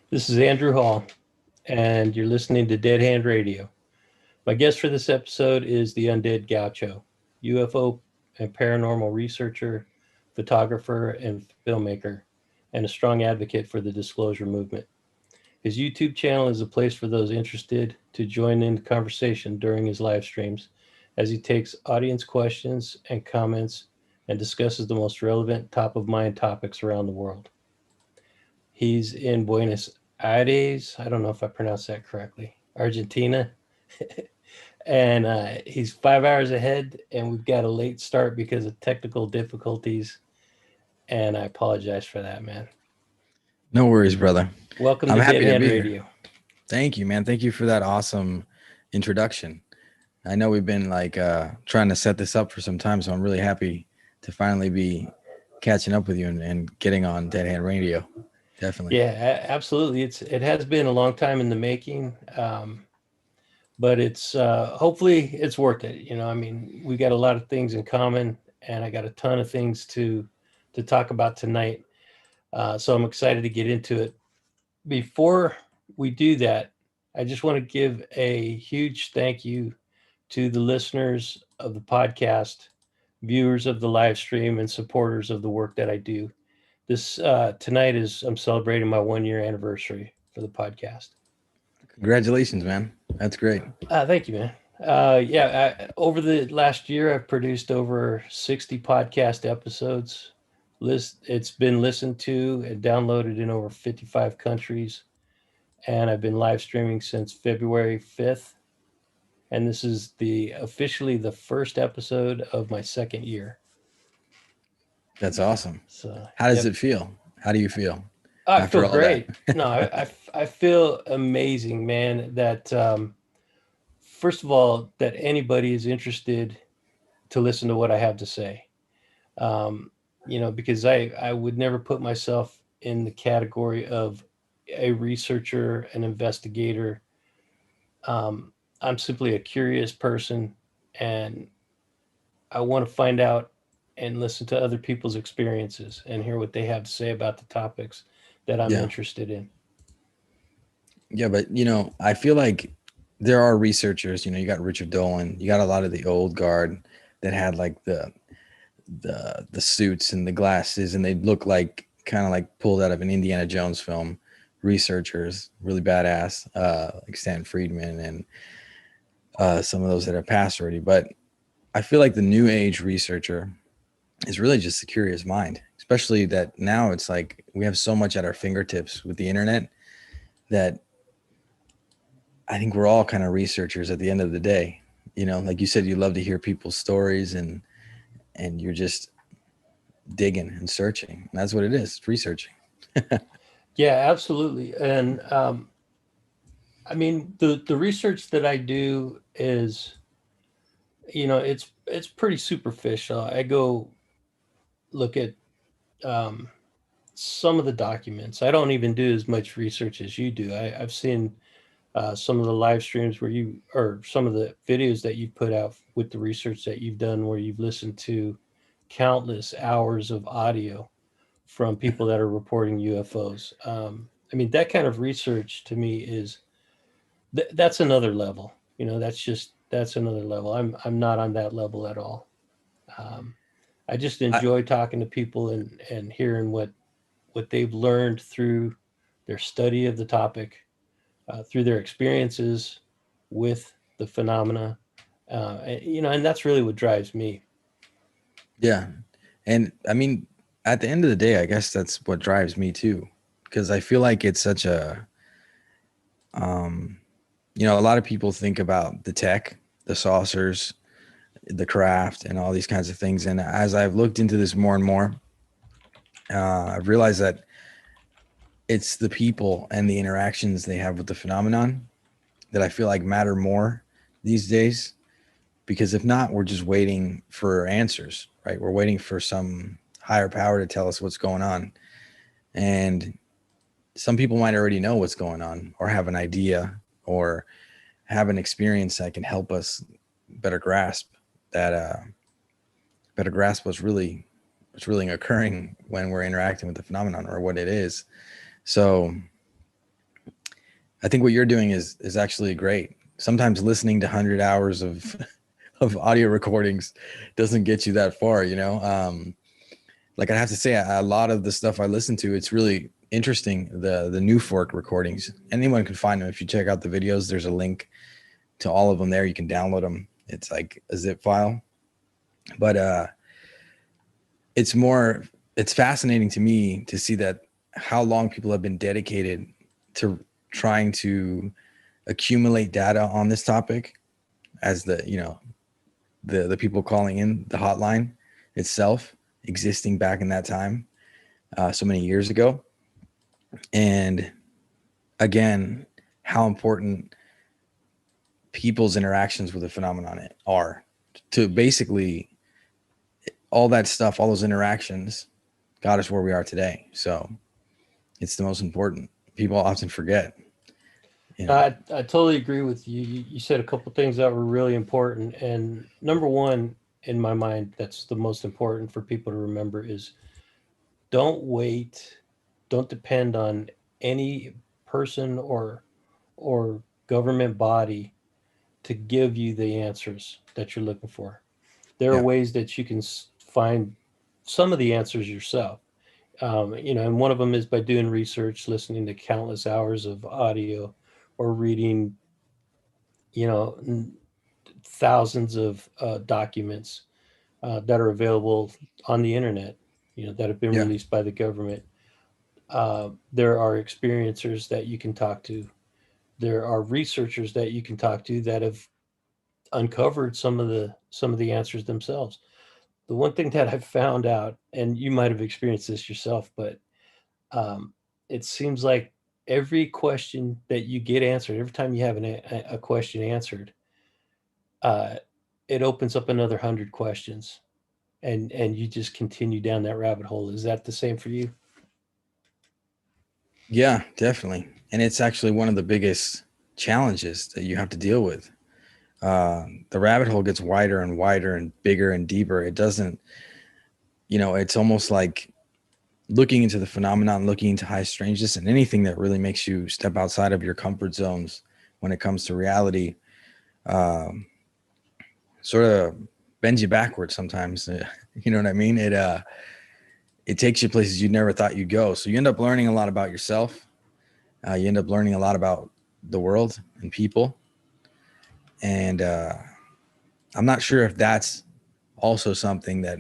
This is Andrew Hall, and you're listening to Dead Hand Radio. My guest for this episode is the Undead Gaucho, UFO and paranormal researcher, photographer, and filmmaker, and a strong advocate for the disclosure movement. His YouTube channel is a place for those interested to join in the conversation during his live streams as he takes audience questions and comments and discusses the most relevant top of mind topics around the world. He's in Buenos Aires. I don't know if I pronounced that correctly. Argentina. And he's 5 hours ahead, and we've got a late start because of technical difficulties. And I apologize for that, man. No worries, brother. Welcome I'm to Dead happy to Hand be here. Radio. Thank you, man. Thank you for that awesome introduction. I know we've been trying to set this up for some time, so I'm really happy to finally be catching up with you and getting on Dead Hand Radio. Definitely. Yeah, absolutely. It has been a long time in the making, but it's hopefully it's worth it. I mean, we got a lot of things in common, and I got a ton of things to talk about tonight. So I'm excited to get into it. Before we do that, I just want to give a huge thank you to the listeners of the podcast, viewers of the live stream, and supporters of the work that I do. This tonight is I'm celebrating my 1 year anniversary for the podcast. Congratulations, man. That's great. Thank you, man. Over the last year, I've produced over 60 podcast episodes. It's been listened to and downloaded in over 55 countries, and I've been live streaming since February 5th. And this is the officially the first episode of my second year. That's awesome. So, How does yep. it feel? How do you feel I feel after all that? great. No, I feel amazing, man. That first of all, that anybody is interested to listen to what I have to say. Um, because I would never put myself in the category of a researcher, an investigator. I'm simply a curious person, and I want to find out and listen to other people's experiences and hear what they have to say about the topics that I'm Yeah. interested in. Yeah, but I feel like there are researchers, you got Richard Dolan, you got a lot of the old guard that had like the suits and the glasses, and they look like kind of like pulled out of an Indiana Jones film. Researchers, really badass, like Stan Friedman and some of those that have passed already. But I feel like the new age researcher is really just a curious mind, especially that now it's like we have so much at our fingertips with the internet that I think we're all kind of researchers at the end of the day. Like you said, you love to hear people's stories and you're just digging and searching. And that's what it is. It's researching. Yeah, absolutely. And I mean, the research that I do is, it's pretty superficial. I go look at um, some of the documents. I don't even do as much research as you do. I've seen some of the live streams where or some of the videos that you've put out with the research that you've done, where you've listened to countless hours of audio from people that are reporting UFOs. I mean, that kind of research to me is that's another level. That's another level. I'm not on that level at all. Um, I just I, enjoy talking to people and hearing what they've learned through their study of the topic, through their experiences with the phenomena. And that's really what drives me. yeah. And I mean, at the end of the day, I guess that's what drives me too, because I feel like it's such um, a lot of people think about the tech, the saucers, the craft, and all these kinds of things. And as I've looked into this more and more, I've realized that it's the people and the interactions they have with the phenomenon that I feel like matter more these days. Because if not, we're just waiting for answers, right? We're waiting for some higher power to tell us what's going on. And some people might already know what's going on or have an idea or have an experience that can help us better grasp that better grasp what's really occurring when we're interacting with the phenomenon or what it is. So I think what you're doing is actually great. Sometimes listening to 100 hours of of audio recordings doesn't get you that far, you know. Like I have to say, a lot of the stuff I listen to, it's really interesting. The New Fork recordings, anyone can find them. If you check out the videos, there's a link to all of them there. You can download them. It's like a zip file. But it's fascinating to me to see that how long people have been dedicated to trying to accumulate data on this topic, as the people calling in the hotline itself existing back in that time, so many years ago. And again, how important people's interactions with the phenomenon are to basically all that stuff, all those interactions got us where we are today. So it's the most important. People often forget. You know? I totally agree with you. You said a couple things that were really important. And number one, in my mind, that's the most important for people to remember is don't wait, don't depend on any person or government body to give you the answers that you're looking for. There are Yeah. ways that you can find some of the answers yourself. And one of them is by doing research, listening to countless hours of audio, or reading, thousands of documents that are available on the internet, that have been Yeah. released by the government. There are experiencers that you can talk to. There are researchers that you can talk to that have uncovered some of the answers themselves. The one thing that I've found out, and you might have experienced this yourself, but um, it seems like every question that you get answered, every time you have a question answered, uh, it opens up another 100 questions, and you just continue down that rabbit hole. Is that the same for you? Yeah, definitely. And it's actually one of the biggest challenges that you have to deal with. The rabbit hole gets wider and wider and bigger and deeper. It doesn't, it's almost like looking into the phenomenon, looking into high strangeness, and anything that really makes you step outside of your comfort zones when it comes to reality, um, sort of bends you backwards sometimes. You know what I mean? It takes you places you never thought you'd go. So you end up learning a lot about yourself. You end up learning a lot about the world and people. And I'm not sure if that's also something that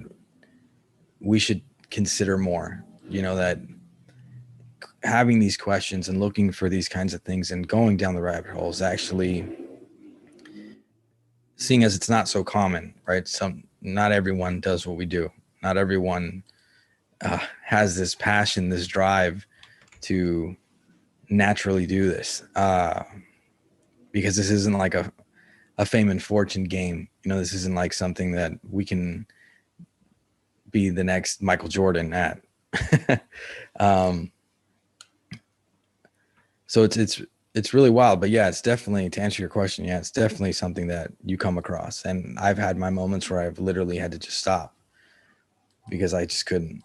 we should consider more, that having these questions and looking for these kinds of things and going down the rabbit holes, actually, seeing as it's not so common, right? Not everyone does what we do. Not everyone has this passion, this drive to naturally do this, because this isn't like a fame and fortune game. This isn't like something that we can be the next Michael Jordan at. um, so it's really wild. But yeah, it's definitely, to answer your question, yeah, it's definitely something that you come across. And I've had my moments where I've literally had to just stop because I couldn't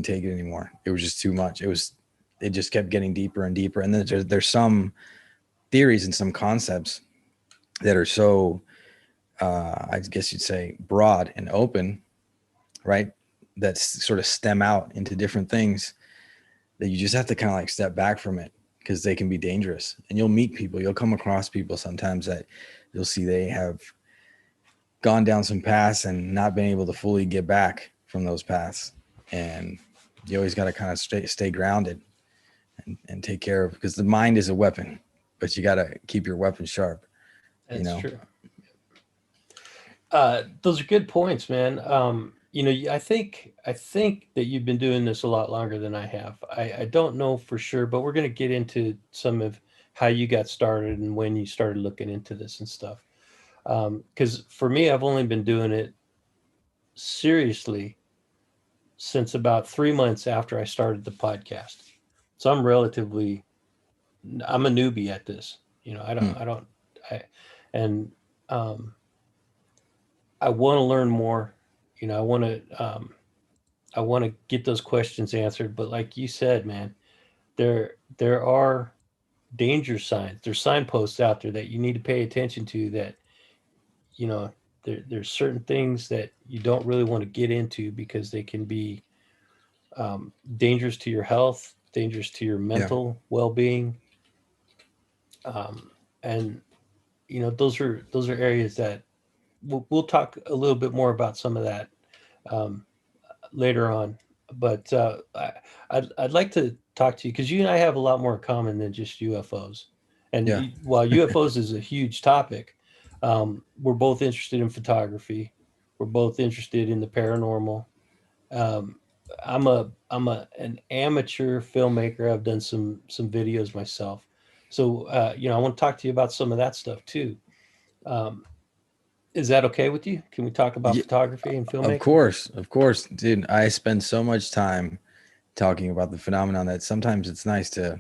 take it anymore. It was just too much. It just kept getting deeper and deeper. And then there's some theories and some concepts that are so, I guess you'd say, broad and open, right? That sort of stem out into different things that you just have to kind of like step back from it, because they can be dangerous. And you'll meet people, you'll come across people sometimes that you'll see they have gone down some paths and not been able to fully get back from those paths. And you always got to kind of stay grounded and take care of, because the mind is a weapon, but you got to keep your weapon sharp. That's true. Those are good points, man. I think that you've been doing this a lot longer than I have. I don't know for sure, but we're going to get into some of how you got started and when you started looking into this and stuff. Because for me, I've only been doing it seriously since about 3 months after I started the podcast. So I'm a newbie at this. I, and um, I want to learn more. I want to get those questions answered. But like you said, man, there are danger signs. There's signposts out there that you need to pay attention to, that, you know, there's certain things that you don't really want to get into because they can be dangerous to your health, dangerous to your Yeah. mental well-being. And you know, those are areas that we'll talk a little bit more about some of that um, later on. But I'd like to talk to you because you and I have a lot more in common than just UFOs. And Yeah. while UFOs is a huge topic, we're both interested in photography. We're both interested in the paranormal. Um, I'm an amateur filmmaker. I've done some videos myself. So you know, I want to talk to you about some of that stuff too. Um, is that okay with you? Can we talk about Yeah. photography and filmmaking? Of course, dude. I spend so much time talking about the phenomenon that sometimes it's nice to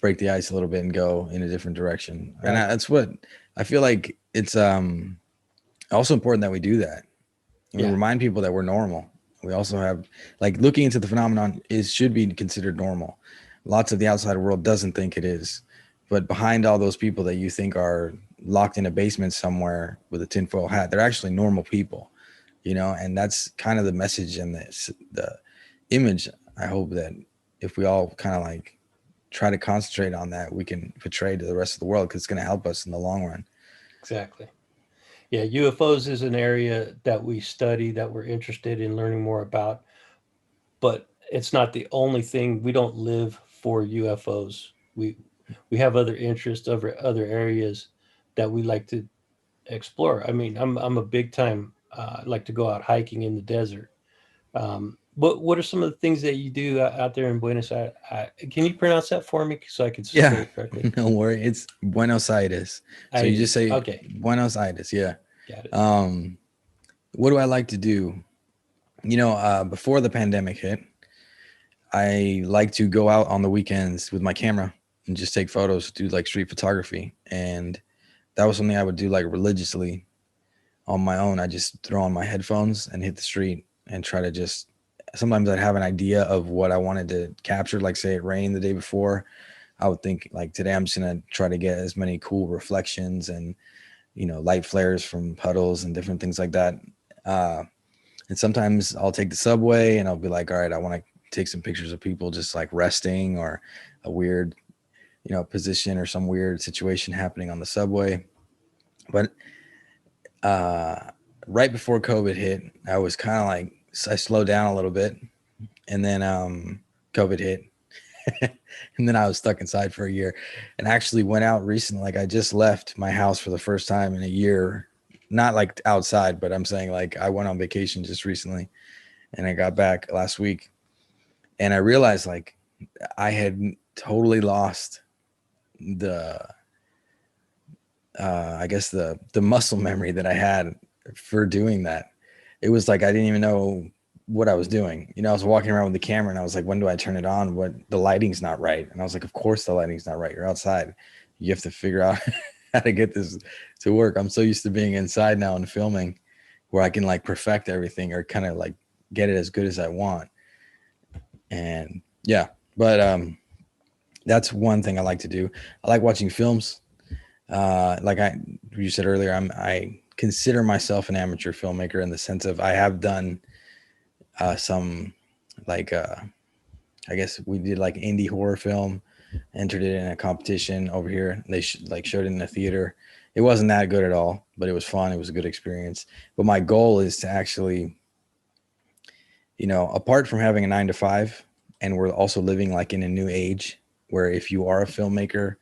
break the ice a little bit and go in a different direction. And Right. that's what I feel like. It's also important that we do that. And we Yeah. remind people that we're normal. We also have, like, looking into the phenomenon is should be considered normal. Lots of the outside world doesn't think it is, but behind all those people that you think are locked in a basement somewhere with a tinfoil hat, they're actually normal people, you know. And that's kind of the message and the image. I hope that if we all kind of like try to concentrate on that, we can portray to the rest of the world, because it's going to help us in the long run. Exactly. Yeah, UFOs is an area that we study, that we're interested in learning more about, but it's not the only thing. We don't live for UFOs. We have other interests, other areas that we like to explore. I mean, I'm a big time like to go out hiking in the desert. What are some of the things that you do out there in Buenos Aires? Can you pronounce that for me so I can say Yeah, it correctly? no worry. It's Buenos Aires. So you just Itis. say Okay, Buenos Aires. Yeah. got it. Um, what do I like to do? You know, before the pandemic hit, I like to go out on the weekends with my camera and just take photos, do like street photography. And that was something I would do like religiously on my own. I just throw on my headphones and hit the street and try to just, sometimes I'd have an idea of what I wanted to capture. Like, say it rained the day before, I would think like, today I'm just going to try to get as many cool reflections and, you know, light flares from puddles and different things like that. And sometimes I'll take the subway and I'll be like, all right, I want to take some pictures of people just like resting, or a weird, you know, position or some weird situation happening on the subway. But right before COVID hit, I was kind of like, I slowed down a little bit, and then COVID hit. And then I was stuck inside for a year, and actually went out recently. Like, I just left my house for the first time in a year, not like outside, but I'm saying like I went on vacation just recently, and I got back last week, and I realized like I had totally lost the I guess the muscle memory that I had for doing that. It was like I didn't even know what I was doing. You know, I was walking around with the camera and I was like, when do I turn it on? What, the lighting's not right. And I was like, of course the lighting's not right. You're outside. You have to figure out how to get this to work. I'm so used to being inside now and filming, where I can like perfect everything, or kind of like get it as good as I want. And yeah, but that's one thing I like to do. I like watching films. Like you said earlier, I consider myself an amateur filmmaker, in the sense of I have done some, like I guess we did like indie horror film, entered it in a competition over here. They showed it in a theater. It wasn't that good at all, but it was fun. It was a good experience. But my goal is to actually, you know, apart from having a 9 to 5, and we're also living like in a new age where if you are a filmmaker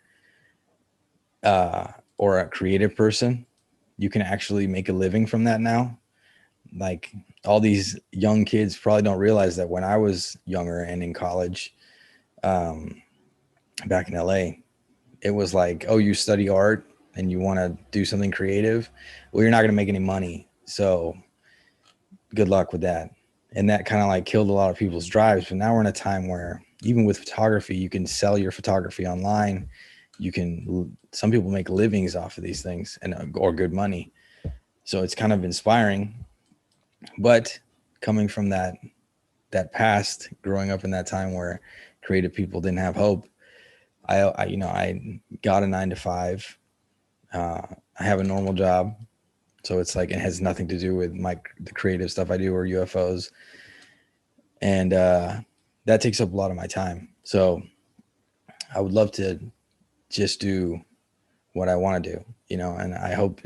or a creative person, you can actually make a living from that now. Like, all these young kids probably don't realize that when I was younger and in college, back in LA, it was like, oh, you study art and you want to do something creative. Well, you're not going to make any money. So good luck with that. And that kind of like killed a lot of people's drives. But now we're in a time where even with photography, you can sell your photography online. You can, some people make livings off of these things, and or good money. So it's kind of inspiring. But coming from that past, growing up in that time where creative people didn't have hope, I got a 9 to 5. I have a normal job, so it's like it has nothing to do with the creative stuff I do or UFOs, and that takes up a lot of my time. So I would love to just do what I want to do, and I hope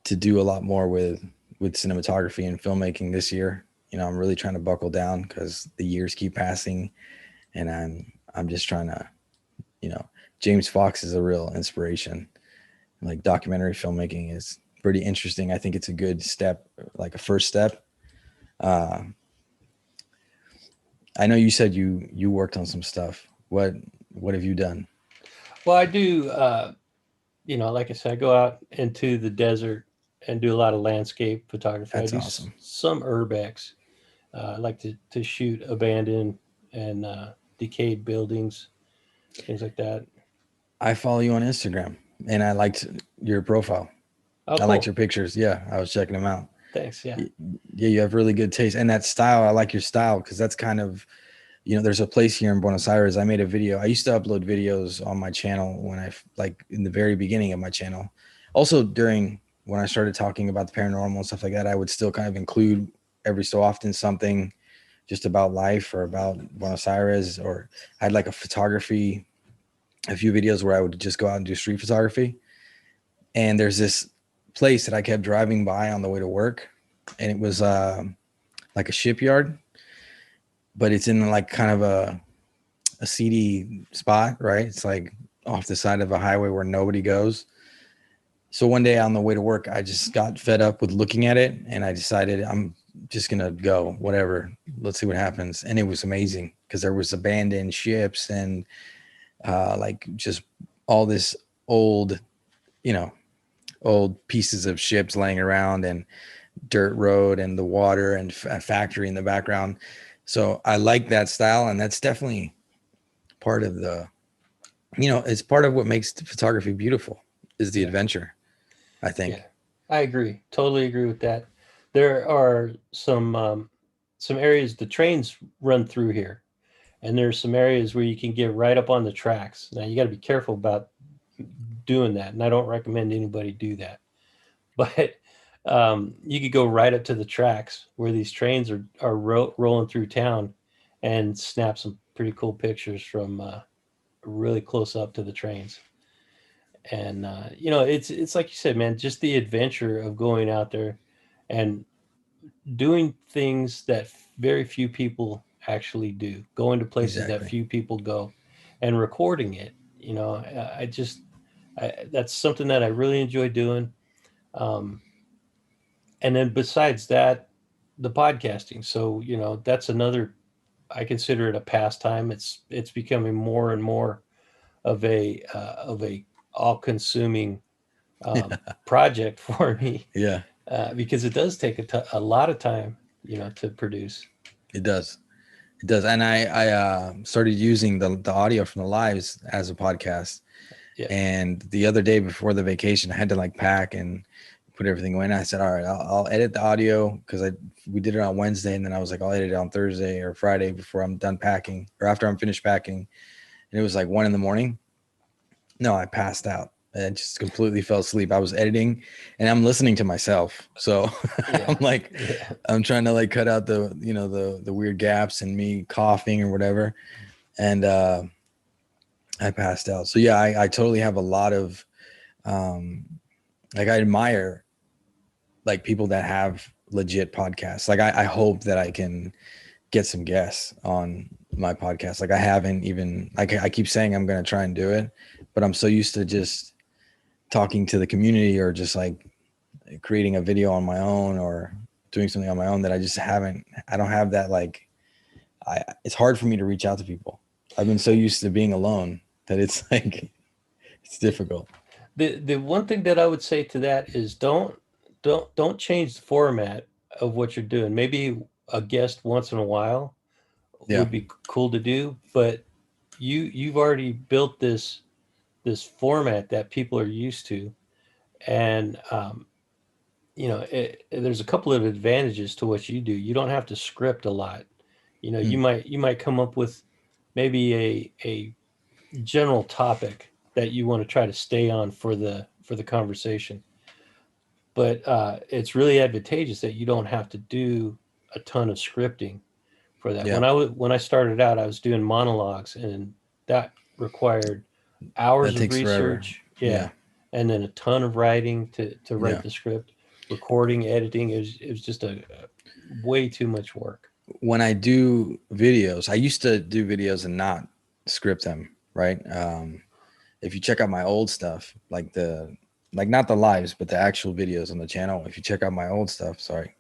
to do a lot more with cinematography and filmmaking this year. I'm really trying to buckle down because the years keep passing, and I'm just trying to, James Fox is a real inspiration. Like documentary filmmaking is pretty interesting. I think it's a good step, like a first step. I know you said you worked on some stuff. What have you done? Well, I do. Like I said, I go out into the desert and do a lot of landscape photography. I That's do awesome. some urbex. I like to shoot abandoned and decayed buildings, things like that. I follow you on Instagram, and I liked your profile. Oh, I liked cool. your pictures. Yeah, I was checking them out. Thanks. Yeah. Yeah, you have really good taste, and that style. I like your style because that's kind of, there's a place here in Buenos Aires. I made a video. I used to upload videos on my channel when like in the very beginning of my channel. Also during when I started talking about the paranormal and stuff like that, I would still kind of include every so often something just about life or about Buenos Aires, or I had like a few videos where I would just go out and do street photography. And there's this place that I kept driving by on the way to work, and it was like a shipyard, but it's in like kind of a seedy spot, right? It's like off the side of a highway where nobody goes. So one day on the way to work, I just got fed up with looking at it, and I decided I'm just gonna go, whatever. Let's see what happens. And it was amazing because there was abandoned ships and like just all this old, you know, old pieces of ships laying around and dirt road and the water and a factory in the background. So I like that style, and that's definitely part of it's part of what makes photography beautiful is the Yeah. adventure, I Yeah. think. I agree. Totally agree with that. There are some areas the trains run through here, and there's some areas where you can get right up on the tracks. Now you got to be careful about doing that, and I don't recommend anybody do that. But you could go right up to the tracks where these trains are rolling through town, and snap some pretty cool pictures from really close up to the trains. And it's like you said, man, just the adventure of going out there and doing things that very few people actually do, going to places that Exactly. few people go, and recording it. That's something that I really enjoy doing. Um, and then besides that, the podcasting. So that's another. I consider it a pastime. It's becoming more and more of a all-consuming project for me, Yeah, because it does take a lot of time, to produce. it does. It does. And I started using the audio from the lives as a podcast. Yeah. And the other day before the vacation, I had to like pack and put everything away. And I said, all right, I'll edit the audio because we did it on Wednesday. And then I was like, I'll edit it on Thursday or Friday before I'm done packing or after I'm finished packing. And it was like 1 a.m. No, I passed out. I just completely fell asleep. I was editing and I'm listening to myself. So I'm Yeah. like, Yeah. I'm trying to like cut out the weird gaps and me coughing or whatever. And I passed out. So yeah, I totally have a lot of um like I admire like people that have legit podcasts. Like I hope that I can get some guests on my podcast. Like I haven't even like I keep saying I'm gonna try and do it, but I'm so used to just talking to the community or just like creating a video on my own or doing something on my own that I don't have that like it's hard for me to reach out to people. I've been so used to being alone that it's like it's difficult. The one thing that I would say to that is don't change the format of what you're doing. Maybe a guest once in a while Yeah. would be cool to do, but you've already built this format that people are used to, and there's a couple of advantages to what you do. You don't have to script a lot. You Hmm. might come up with maybe a general topic that you want to try to stay on for the conversation. But it's really advantageous that you don't have to do a ton of scripting for that. Yeah, When I started out, I was doing monologues, and that required hours that of takes forever. research, Yeah, yeah, and then a ton of writing to write yeah. the script, recording, editing. It was just a way too much work. When I do videos, I used to do videos and not script them, right? If you check out my old stuff, like not the lives, but the actual videos on the channel, if you check out my old stuff, sorry,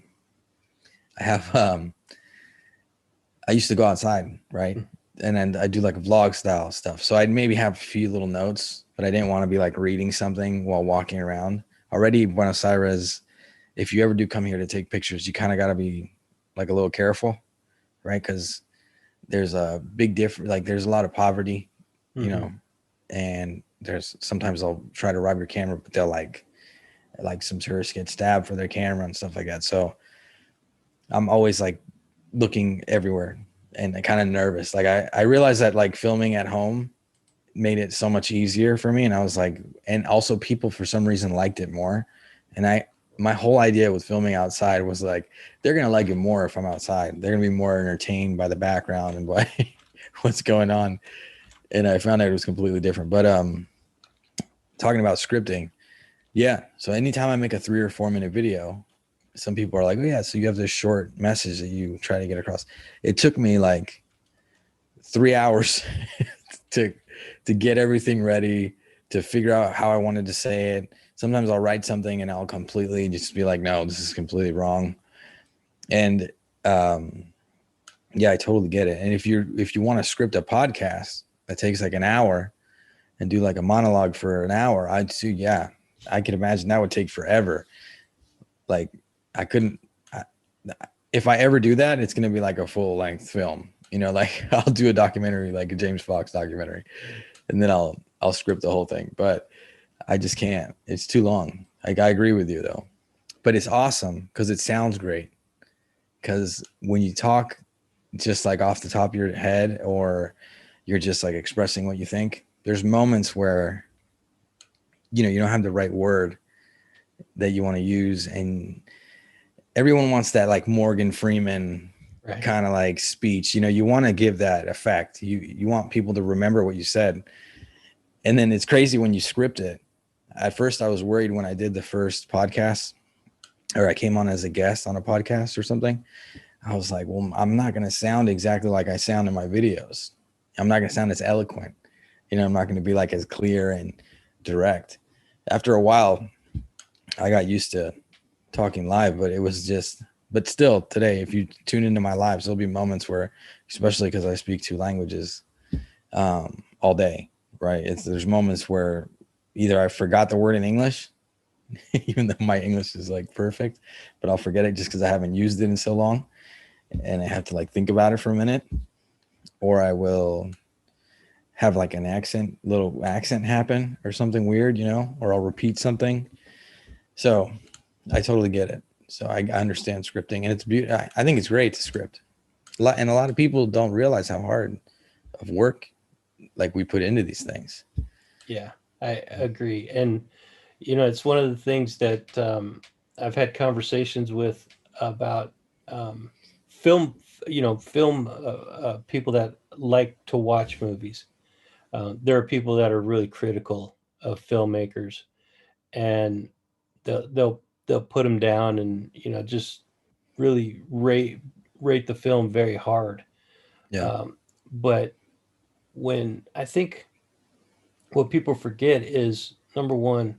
I have I used to go outside, right? And then I do like vlog style stuff. So I'd maybe have a few little notes, but I didn't want to be like reading something while walking around. Already Buenos Aires, if you ever do come here to take pictures, you kind of got to be like a little careful, right? Because there's a big difference. Like there's a lot of poverty, you Mm-hmm. know, and there's sometimes they'll try to rob your camera, but they'll like some tourists get stabbed for their camera and stuff like that. So I'm always like looking everywhere and kind of nervous. Like I realized that like filming at home made it so much easier for me. And I was like, and also people for some reason liked it more. And my whole idea with filming outside was like, they're going to like it more if I'm outside. They're going to be more entertained by the background and by what's going on. And I found out it was completely different. But talking about scripting, yeah. So anytime I make a 3 or 4 minute video, some people are like, oh yeah, so you have this short message that you try to get across. It took me like 3 hours to get everything ready, to figure out how I wanted to say it. Sometimes I'll write something and I'll completely just be like, no, this is completely wrong. And yeah, I totally get it. And if you want to script a podcast that takes like an hour and do like a monologue for an hour, I'd say, yeah, I could imagine that would take forever. Like I couldn't, if I ever do that, it's going to be like a full length film, like I'll do a documentary, like a James Fox documentary, and then I'll script the whole thing, but I just can't, it's too long. Like I agree with you though, but it's awesome because it sounds great. Because when you talk just like off the top of your head, or you're just like expressing what you think, there's moments where, you don't have the right word that you want to use. And everyone wants that like Morgan Freeman Right. kind of like speech, you want to give that effect. You want people to remember what you said. And then it's crazy when you script it. At first I was worried when I did the first podcast, or I came on as a guest on a podcast or something. I was like, well, I'm not going to sound exactly like I sound in my videos. I'm not going to sound as eloquent. I'm not going to be like as clear and direct. After a while, I got used to talking live, but it was just, but still today, if you tune into my lives, there'll be moments where, especially because I speak 2 languages all day, right? There's moments where either I forgot the word in English, even though my English is like perfect, but I'll forget it just because I haven't used it in so long. And I have to like think about it for a minute, or I will have like an little accent happen or something weird, or I'll repeat something. So I totally get it. So I understand scripting, and it's beautiful. I think it's great to script. And a lot of people don't realize how hard of work like we put into these things. Yeah, I agree. And, it's one of the things that I've had conversations with about film, film people that like to watch movies. There are people that are really critical of filmmakers, and they'll put them down, and, just really rate the film very hard. Yeah. But when I think what people forget is, number one,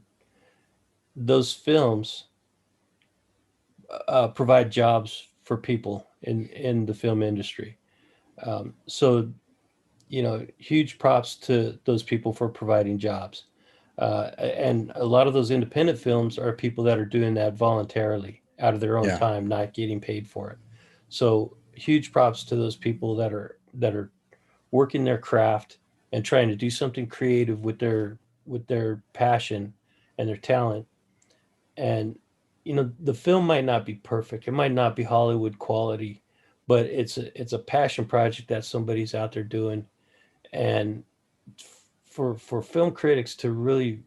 those films provide jobs for people in the film industry. So, huge props to those people for providing jobs. And a lot of those independent films are people that are doing that voluntarily out of their own Yeah. time, not getting paid for it. So huge props to those people that are working their craft and trying to do something creative with their passion and their talent. And, the film might not be perfect, it might not be Hollywood quality, but it's a passion project that somebody's out there doing. And for film critics to really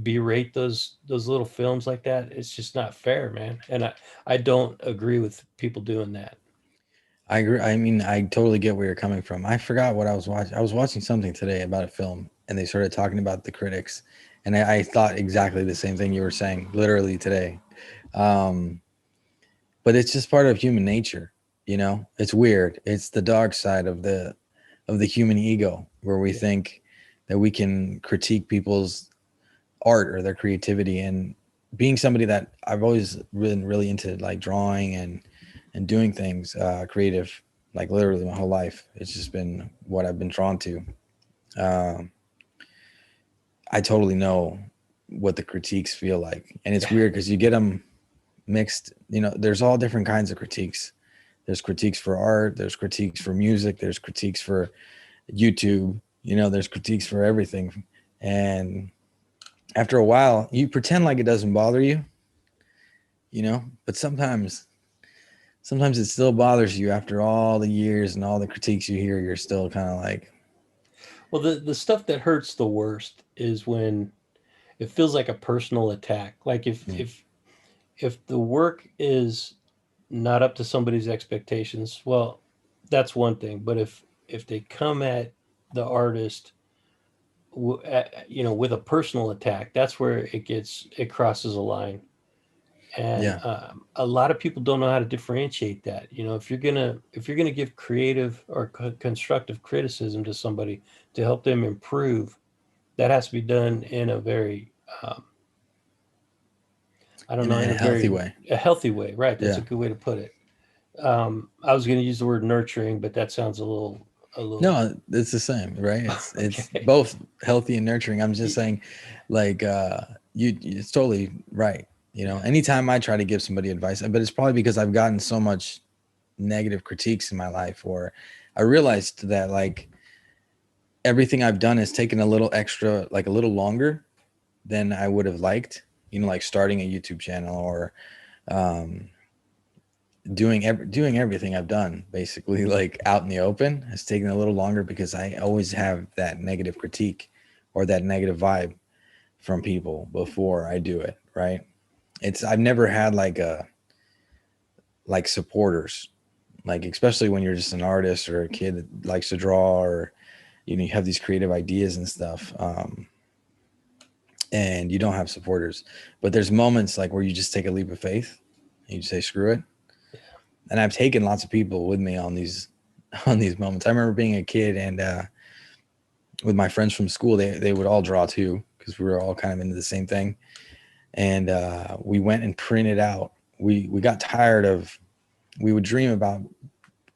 berate those little films like that, it's just not fair, man. And I don't agree with people doing that. I agree. I mean, I totally get where you're coming from. I forgot what I was watching. I was watching something today about a film, and they started talking about the critics, and I thought exactly the same thing you were saying, literally today. Um, but it's just part of human nature, you know. It's weird. It's the dark side of the human ego, where we Yeah. think that we can critique people's art or their creativity. And being somebody that I've always been really into, like drawing and doing things creative, like literally my whole life, it's just been what I've been drawn to. um, I totally know what the critiques feel like, and it's Yeah. weird because you get them mixed. You know, there's all different kinds of critiques. There's critiques for art, there's critiques for music, there's critiques for YouTube, you know, there's critiques for everything. And after a while you pretend like it doesn't bother you, you know, but sometimes it still bothers you after all the years and all the critiques you hear. You're still kind of like, Well, the stuff that hurts the worst is when it feels like a personal attack. Like mm, if the work is not up to somebody's expectations, well, that's one thing. But if they come at the artist, with a personal attack, that's where it crosses a line. And yeah, a lot of people don't know how to differentiate that. If you're gonna give creative or constructive criticism to somebody to help them improve, that has to be done in a very um, I don't know, in in a a healthy very way. a healthy way, right? That's a Yeah. good way to put it. I was going to use the word nurturing, but that sounds a little No, it's the same, right? It's okay. both healthy and nurturing. I'm just saying, like, you, it's totally right. You know, Yeah, anytime I try to give somebody advice, but it's probably because I've gotten so much negative critiques in my life, or I realized that like everything I've done has taken a little extra, like a little longer than I would have liked. You know, like starting a YouTube channel or um, doing everything I've done basically like out in the open has taken a little longer because I always have that negative critique or that negative vibe from people before I do it, right? I've never had like supporters, like especially when you're just an artist or a kid that likes to draw, or you know, you have these creative ideas and stuff, and you don't have supporters. But there's moments like where you just take a leap of faith and you just say screw it. And I've taken lots of people with me on these on these moments. I remember being a kid and with my friends from school, they would all draw too because we were all kind of into the same thing. And we went and printed out. We got tired of, we would dream about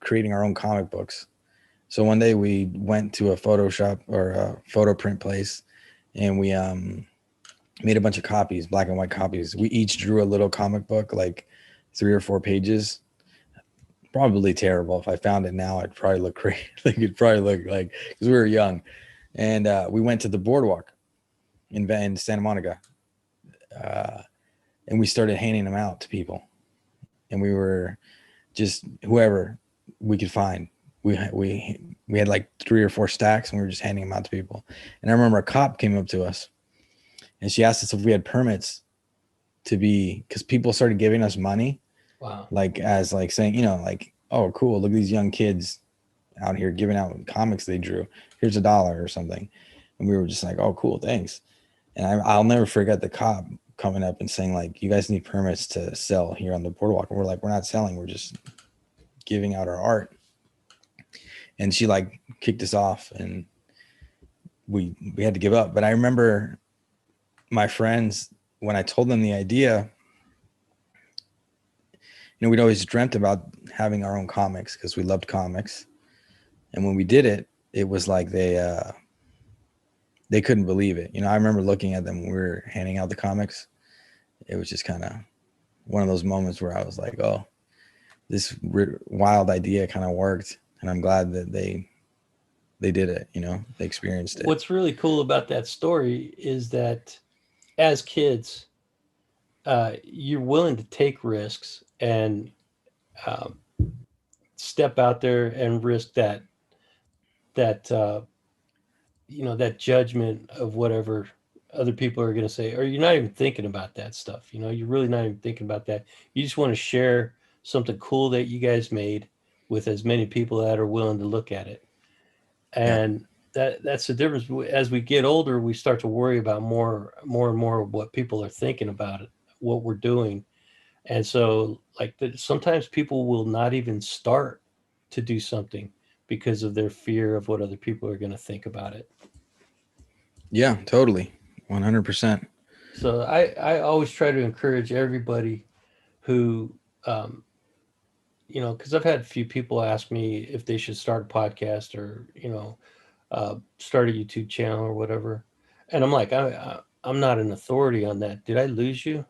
creating our own comic books. So one day we went to a Photoshop or a photo print place, and we made a bunch of copies, black and white copies. We each drew a little comic book, like 3 or 4 pages. Probably terrible. If I found it now, I'd probably look crazy. Like it'd probably look like, because we were young, and we went to the boardwalk in Santa Monica, uh, and we started handing them out to people. And we were just whoever we could find. We had like 3 or 4 stacks, and we were just handing them out to people. And I remember a cop came up to us, and she asked us if we had permits to be, because people started giving us money, wow. like as like saying, you know, like, oh cool, look at these young kids out here giving out comics they drew. Here's $1 or something. And we were just like, oh cool, thanks. And I'll never forget the cop coming up and saying like, you guys need permits to sell here on the boardwalk. And we're like, we're not selling, we're just giving out our art. And she like kicked us off, and we had to give up. But I remember my friends, when I told them the idea, you know, we'd always dreamt about having our own comics because we loved comics. And when we did it, it was like they couldn't believe it. You know, I remember looking at them when we were handing out the comics. It was just kind of one of those moments where I was like, oh, this wild idea kind of worked. And I'm glad that they did it, you know, they experienced it. What's really cool about that story is that as kids, you're willing to take risks and um, step out there and risk that that judgment of whatever other people are going to say, or you're not even thinking about that stuff. You're really not even thinking about that. You just want to share something cool that you guys made with as many people that are willing to look at it. Yeah. And that's the difference. As we get older, we start to worry about more and more of what people are thinking about it, what we're doing. And so, like, sometimes people will not even start to do something because of their fear of what other people are going to think about it. Yeah, totally. 100%. So I always try to encourage everybody who, um, because I've had a few people ask me if they should start a podcast or, start a YouTube channel or whatever. And I'm like, I'm not an authority on that. Did I lose you?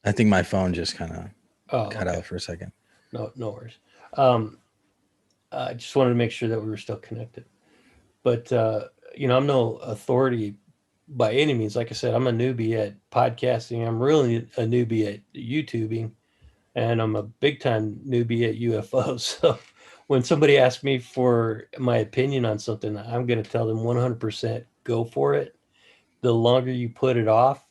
I think my phone just kind of Oh, cut okay. out for a second. No worries. Um, I just wanted to make sure that we were still connected. But, I'm no authority by any means. Like I said, I'm a newbie at podcasting. I'm really a newbie at YouTubing, and I'm a big time newbie at UFOs. So when somebody asks me for my opinion on something, I'm going to tell them 100% go for it. The longer you put it off,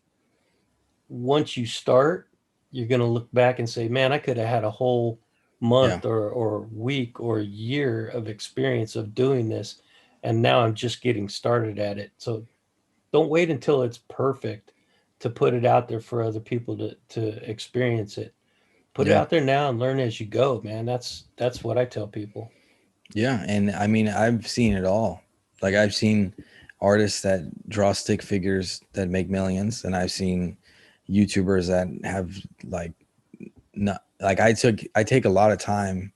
once you start, you're going to look back and say, man, I could have had a whole Yeah. month or week or year of experience of doing this. And now I'm just getting started at it. So don't wait until it's perfect to put it out there for other people to experience it. Put it Yeah. out there now and learn as you go, man. That's what I tell people. Yeah. And I mean, I've seen it all. Like, I've seen artists that draw stick figures that make millions, and I've seen YouTubers that have like not like I take a lot of time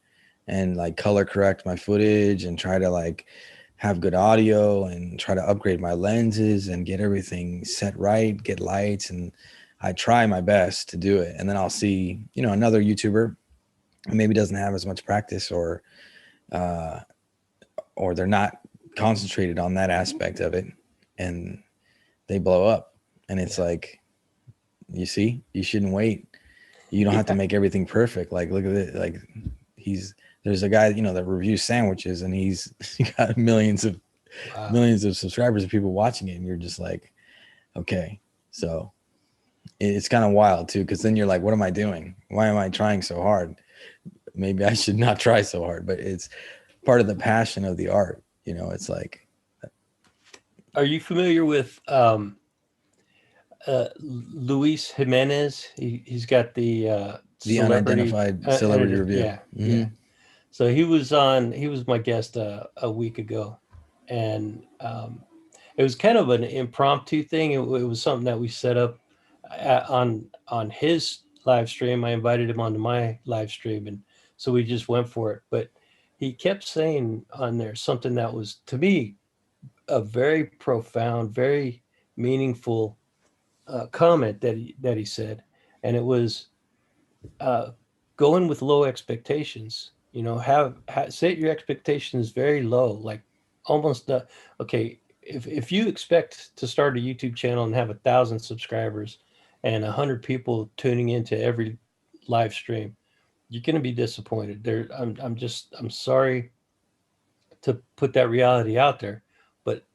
and like color correct my footage and try to like have good audio and try to upgrade my lenses and get everything set right, get lights, and I try my best to do it. And then I'll see, another YouTuber who maybe doesn't have as much practice, uh or they're not concentrated on that aspect of it, and they blow up. And it's Yeah. like, you see, you shouldn't wait. You don't have to Yeah. make everything perfect. Like, look at it. Like, there's a guy, that reviews sandwiches, and he's he got Wow. millions of subscribers and people watching it. And you're just like, okay. So it's kind of wild too. Cause then you're like, what am I doing? Why am I trying so hard? Maybe I should not try so hard, but it's part of the passion of the art. It's like, Are you familiar with Luis Jimenez? He's got the the celebrity. unidentified celebrity review. Yeah, Mm-hmm. yeah. So he was my guest a week ago, and it was kind of an impromptu thing. It was something that we set up on his live stream. I invited him onto my live stream, and so we just went for it. But he kept saying on there something that was, to me, a very profound, very meaningful comment that he said, and it was uh, going with low expectations. Have set your expectations very low, like almost okay. If you expect to start a YouTube channel and have 1,000 subscribers and 100 people tuning into every live stream, you're going to be disappointed. I'm sorry to put that reality out there, but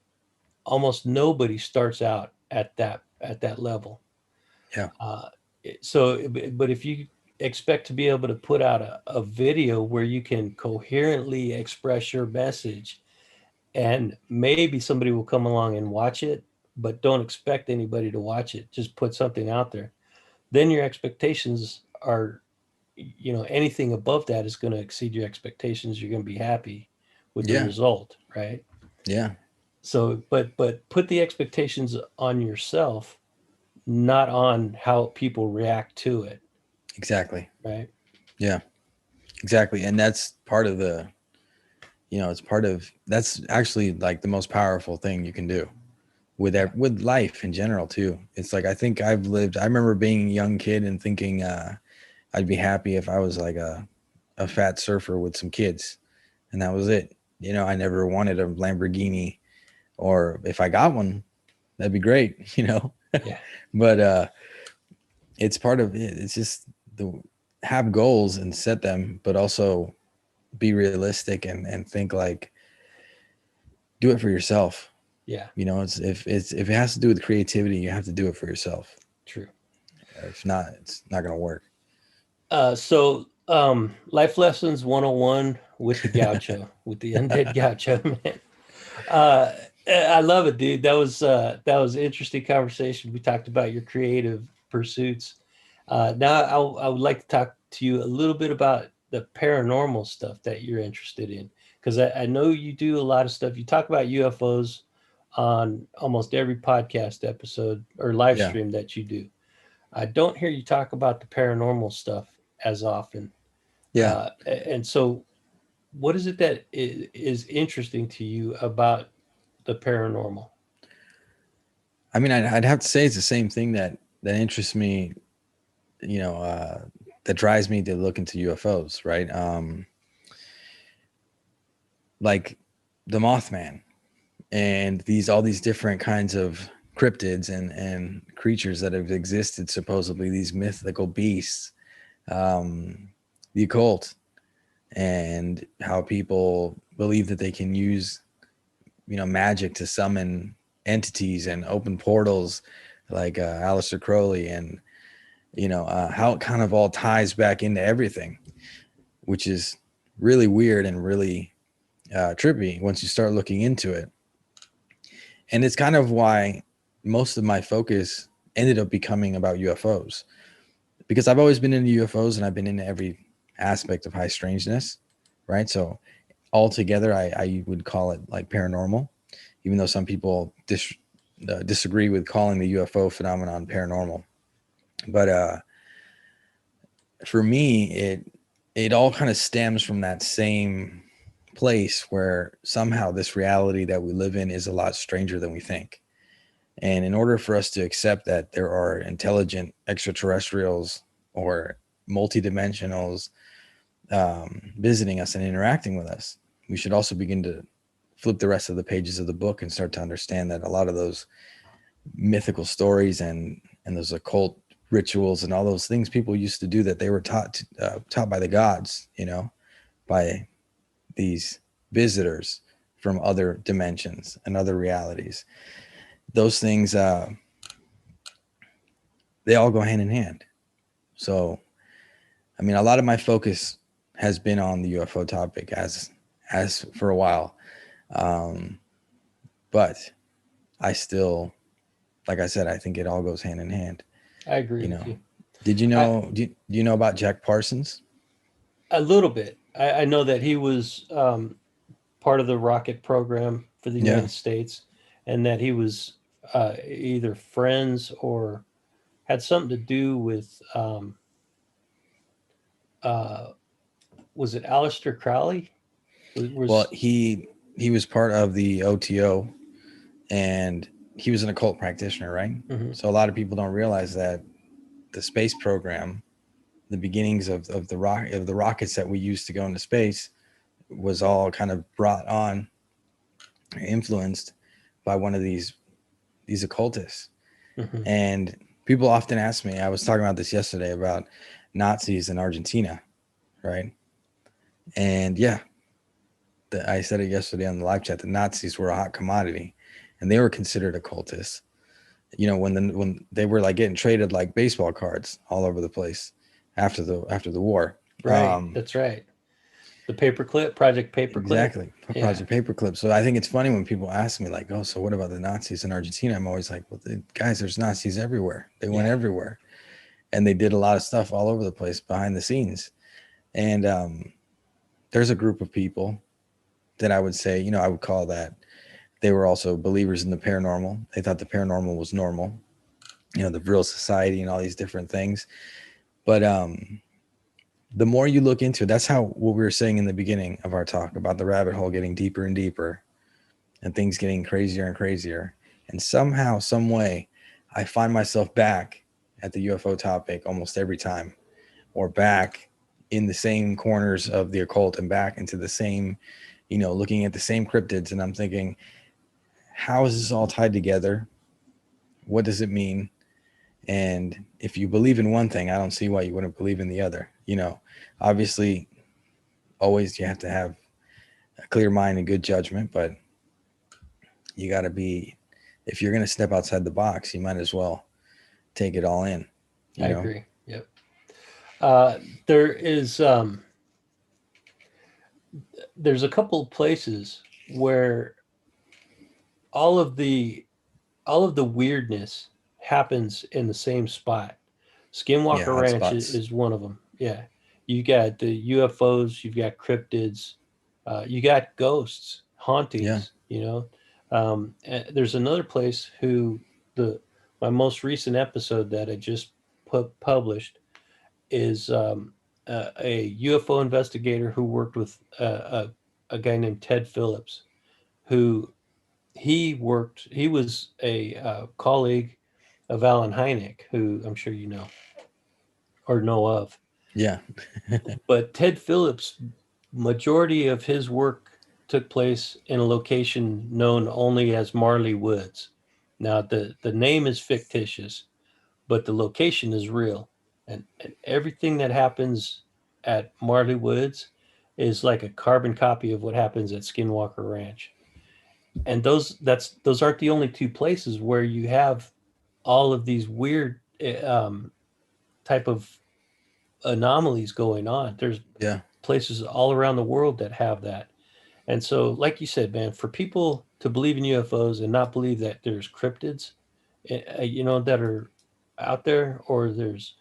almost nobody starts out at that level. Yeah. Uh, but if you expect to be able to put out a video where you can coherently express your message, and maybe somebody will come along and watch it, but don't expect anybody to watch it. Just put something out there. Then your expectations are, anything above that is going to exceed your expectations. You're going to be happy with the Yeah. result, right? Yeah. So, but put the expectations on yourself, not on how people react to it, Exactly. right? Yeah. Exactly. And that's part of that's actually like the most powerful thing you can do Yeah. with life in general too. It's like, I remember being a young kid and thinking I'd be happy if I was like a fat surfer with some kids, and that was it. I never wanted a Lamborghini, or if I got one, that'd be great, Yeah. but it's part of it. It's just the have goals and set them, but also be realistic and think like do it for yourself. Yeah, You know, if it has to do with creativity, you have to do it for yourself. true. If not, it's not going to work. Life lessons 101 with the Gaucho, with the Undead Gaucho, man. Uh, I love it, dude. That was an interesting conversation. We talked about your creative pursuits. Now I would like to talk to you a little bit about the paranormal stuff that you're interested in, because I know you do a lot of stuff. You talk about UFOs on almost every podcast episode or live Yeah. stream that you do. I don't hear you talk about the paranormal stuff as often. Yeah. And so, what is it that is interesting to you about the paranormal? I mean, I'd have to say it's the same thing that interests me, you know, that drives me to look into UFOs, right? Like the Mothman and all these different kinds of cryptids and creatures that have existed, supposedly these mythical beasts, the occult, and how people believe that they can use, you know, magic to summon entities and open portals, like Aleister Crowley, and you know, how it kind of all ties back into everything, which is really weird and really trippy once you start looking into it. And it's kind of why most of my focus ended up becoming about UFOs, because I've always been into UFOs and I've been into every aspect of high strangeness, right? So altogether, I would call it like paranormal, even though some people disagree with calling the UFO phenomenon paranormal. But for me, it all kind of stems from that same place where somehow this reality that we live in is a lot stranger than we think. And in order for us to accept that there are intelligent extraterrestrials or multidimensionals visiting us and interacting with us, we should also begin to flip the rest of the pages of the book and start to understand that a lot of those mythical stories and those occult rituals and all those things people used to do, that they were taught by the gods, you know, by these visitors from other dimensions and other realities. Those things, they all go hand in hand. So, I mean, a lot of my focus has been on the UFO topic as for a while. But I still, like I said, I think it all goes hand in hand. I agree You with know, you. did you know, do you know about Jack Parsons? A little bit. I know that he was part of the rocket program for the Yeah. United States, and that he was either friends or had something to do with uh, was it Aleister Crowley? Well, Was he was part of the OTO, and he was an occult practitioner, right? Mhm. So a lot of people don't realize that the space program, the beginnings of the rockets that we used to go into space, was all kind of brought on, influenced by one of these occultists. Mhm. And people often ask me, I was talking about this yesterday about Nazis in Argentina, right? And yeah, I said it yesterday on the live chat. The Nazis were a hot commodity, and they were considered occultists. You know, when they were like getting traded like baseball cards all over the place after the war. Right, that's right. The paperclip, Project Paperclip. Exactly, Yeah, Project Paperclip. So I think it's funny when people ask me like, "Oh, so what about the Nazis in Argentina?" I'm always like, "Well, guys, there's Nazis everywhere. They went yeah, everywhere, and they did a lot of stuff all over the place behind the scenes." And there's a group of people that I would say, you know, I would call that they were also believers in the paranormal. They thought the paranormal was normal, you know, the real society and all these different things. But the more you look into it, that's how what we were saying in the beginning of our talk about the rabbit hole getting deeper and deeper and things getting crazier and crazier. And somehow, some way, I find myself back at the UFO topic almost every time, or back in the same corners of the occult and back into the same, you know, looking at the same cryptids. And I'm thinking, how is this all tied together? What does it mean? And if you believe in one thing, I don't see why you wouldn't believe in the other. You know, obviously, always you have to have a clear mind and good judgment, but you got to be, if you're going to step outside the box, you might as well take it all in. I agree. Yep. There is there's a couple of places where all of the weirdness happens in the same spot. Yeah, Skinwalker hot Ranch spots. is one of them. Yeah, you got the UFOs, you've got cryptids, you got ghosts, Yeah. hauntings. There's another place who the my most recent episode that I just published is a UFO investigator who worked with a guy named Ted Phillips, who he was a colleague of Alan Hynek, who I'm sure you know or know of. Yeah. But Ted Phillips, majority of his work took place in a location known only as Marley Woods. Now the name is fictitious, but the location is real, and everything that happens at Marley Woods is like a carbon copy of what happens at Skinwalker Ranch. And those aren't the only two places where you have all of these weird type of anomalies going on. There's Yeah. places all around the world that have that. And so, like you said, man, for people to believe in UFOs and not believe that there's cryptids, that are out there, or there's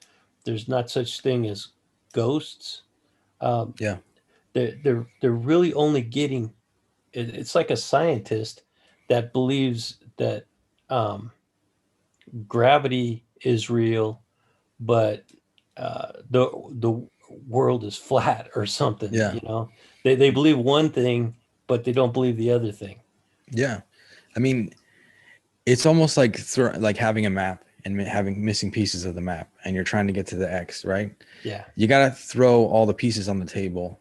not such thing as ghosts. Um, Yeah. they're really only getting. It's like a scientist that believes that um, gravity is real, but the world is flat or something. Yeah. They believe one thing, but they don't believe the other thing. Yeah. I mean, it's almost like like having a map and having missing pieces of the map, and you're trying to get to the X, right? Yeah. You got to throw all the pieces on the table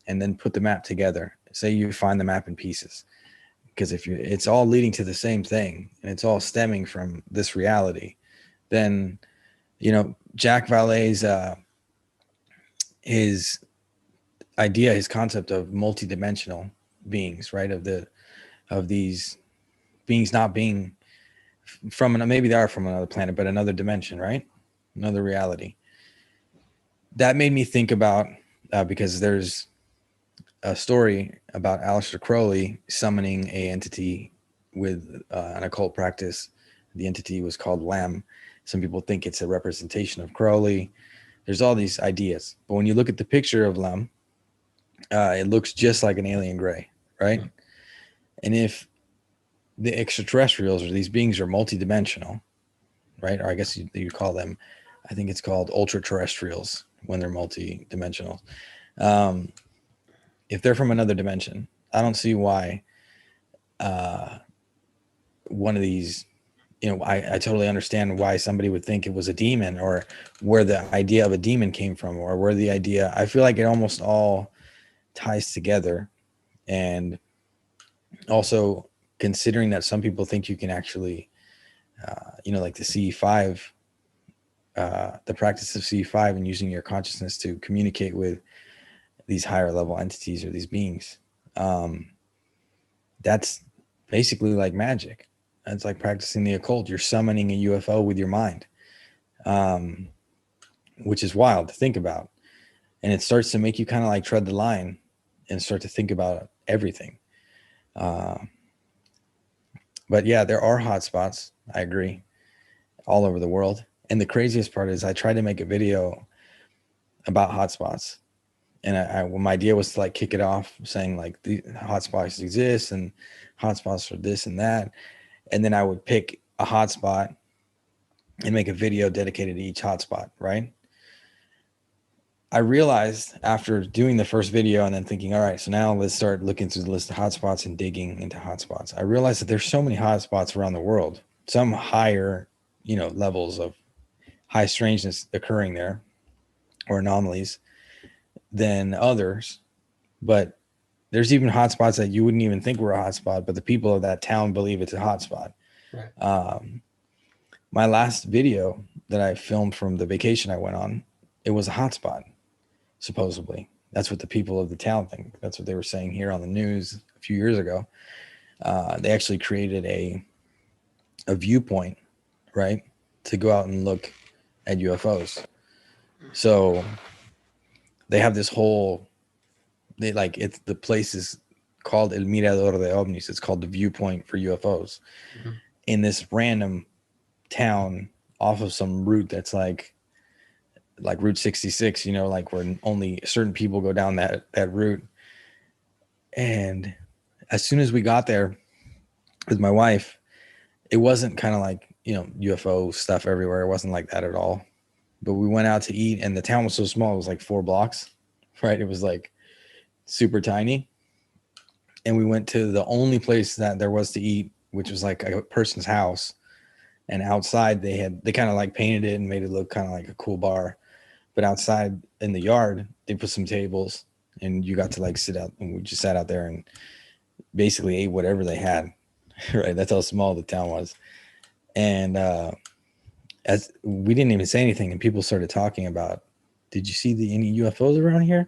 and then put the map together. Say you find the map in pieces, because if it's all leading to the same thing and it's all stemming from this reality, then Jack Vallée's his idea, his concept of multidimensional beings, right? Of these beings not being from maybe they are from another planet, but another dimension, right? Another reality. That made me think about because there's a story about Aleister Crowley summoning a entity with an occult practice. The entity was called Lem. Some people think it's a representation of Crowley. There's all these ideas, but when you look at the picture of Lem, it looks just like an alien gray, right? Mm-hmm. And if the extraterrestrials or these beings are multidimensional, right? Or I guess you call them, I think it's called ultra terrestrials when they're multidimensional. If they're from another dimension, I don't see why one of these, I totally understand why somebody would think it was a demon, or where the idea of a demon came from, or where the idea, I feel like it almost all ties together. And also considering that some people think you can actually, like the CE5, the practice of CE5 and using your consciousness to communicate with these higher level entities or these beings. That's basically like magic. That's like practicing the occult. You're summoning a UFO with your mind, which is wild to think about. And it starts to make you kind of like tread the line and start to think about everything. But yeah, there are hotspots. I agree, all over the world. And the craziest part is I tried to make a video about hotspots. And my idea was to like kick it off saying like the hotspots exist and hotspots for this and that. And then I would pick a hotspot and make a video dedicated to each hotspot, right? I realized after doing the first video and then thinking, all right, so now let's start looking through the list of hotspots and digging into hotspots. I realized that there's so many hotspots around the world, some higher, levels of high strangeness occurring there or anomalies than others. But there's even hotspots that you wouldn't even think were a hotspot, but the people of that town believe it's a hotspot. Right. My last video that I filmed from the vacation I went on, it was a hotspot. Supposedly, that's what the people of the town think. That's what they were saying here on the news a few years ago. they actually created a viewpoint, right, to go out and look at UFOs. So they have this whole, it's, the place is called El Mirador de OVNIs. It's called the viewpoint for UFOs in this random town off of some route that's like Route 66, like where only certain people go down that route. And as soon as we got there with my wife, it wasn't kind of like, UFO stuff everywhere. It wasn't like that at all. But we went out to eat, and the town was so small. It was like 4 blocks, right? It was like super tiny. And we went to the only place that there was to eat, which was like a person's house. And outside they kind of like painted it and made it look kind of like a cool bar. But outside in the yard, they put some tables, and you got to like sit out, and we just sat out there and basically ate whatever they had. Right? That's how small the town was. And as we didn't even say anything, and people started talking about, did you see any UFOs around here?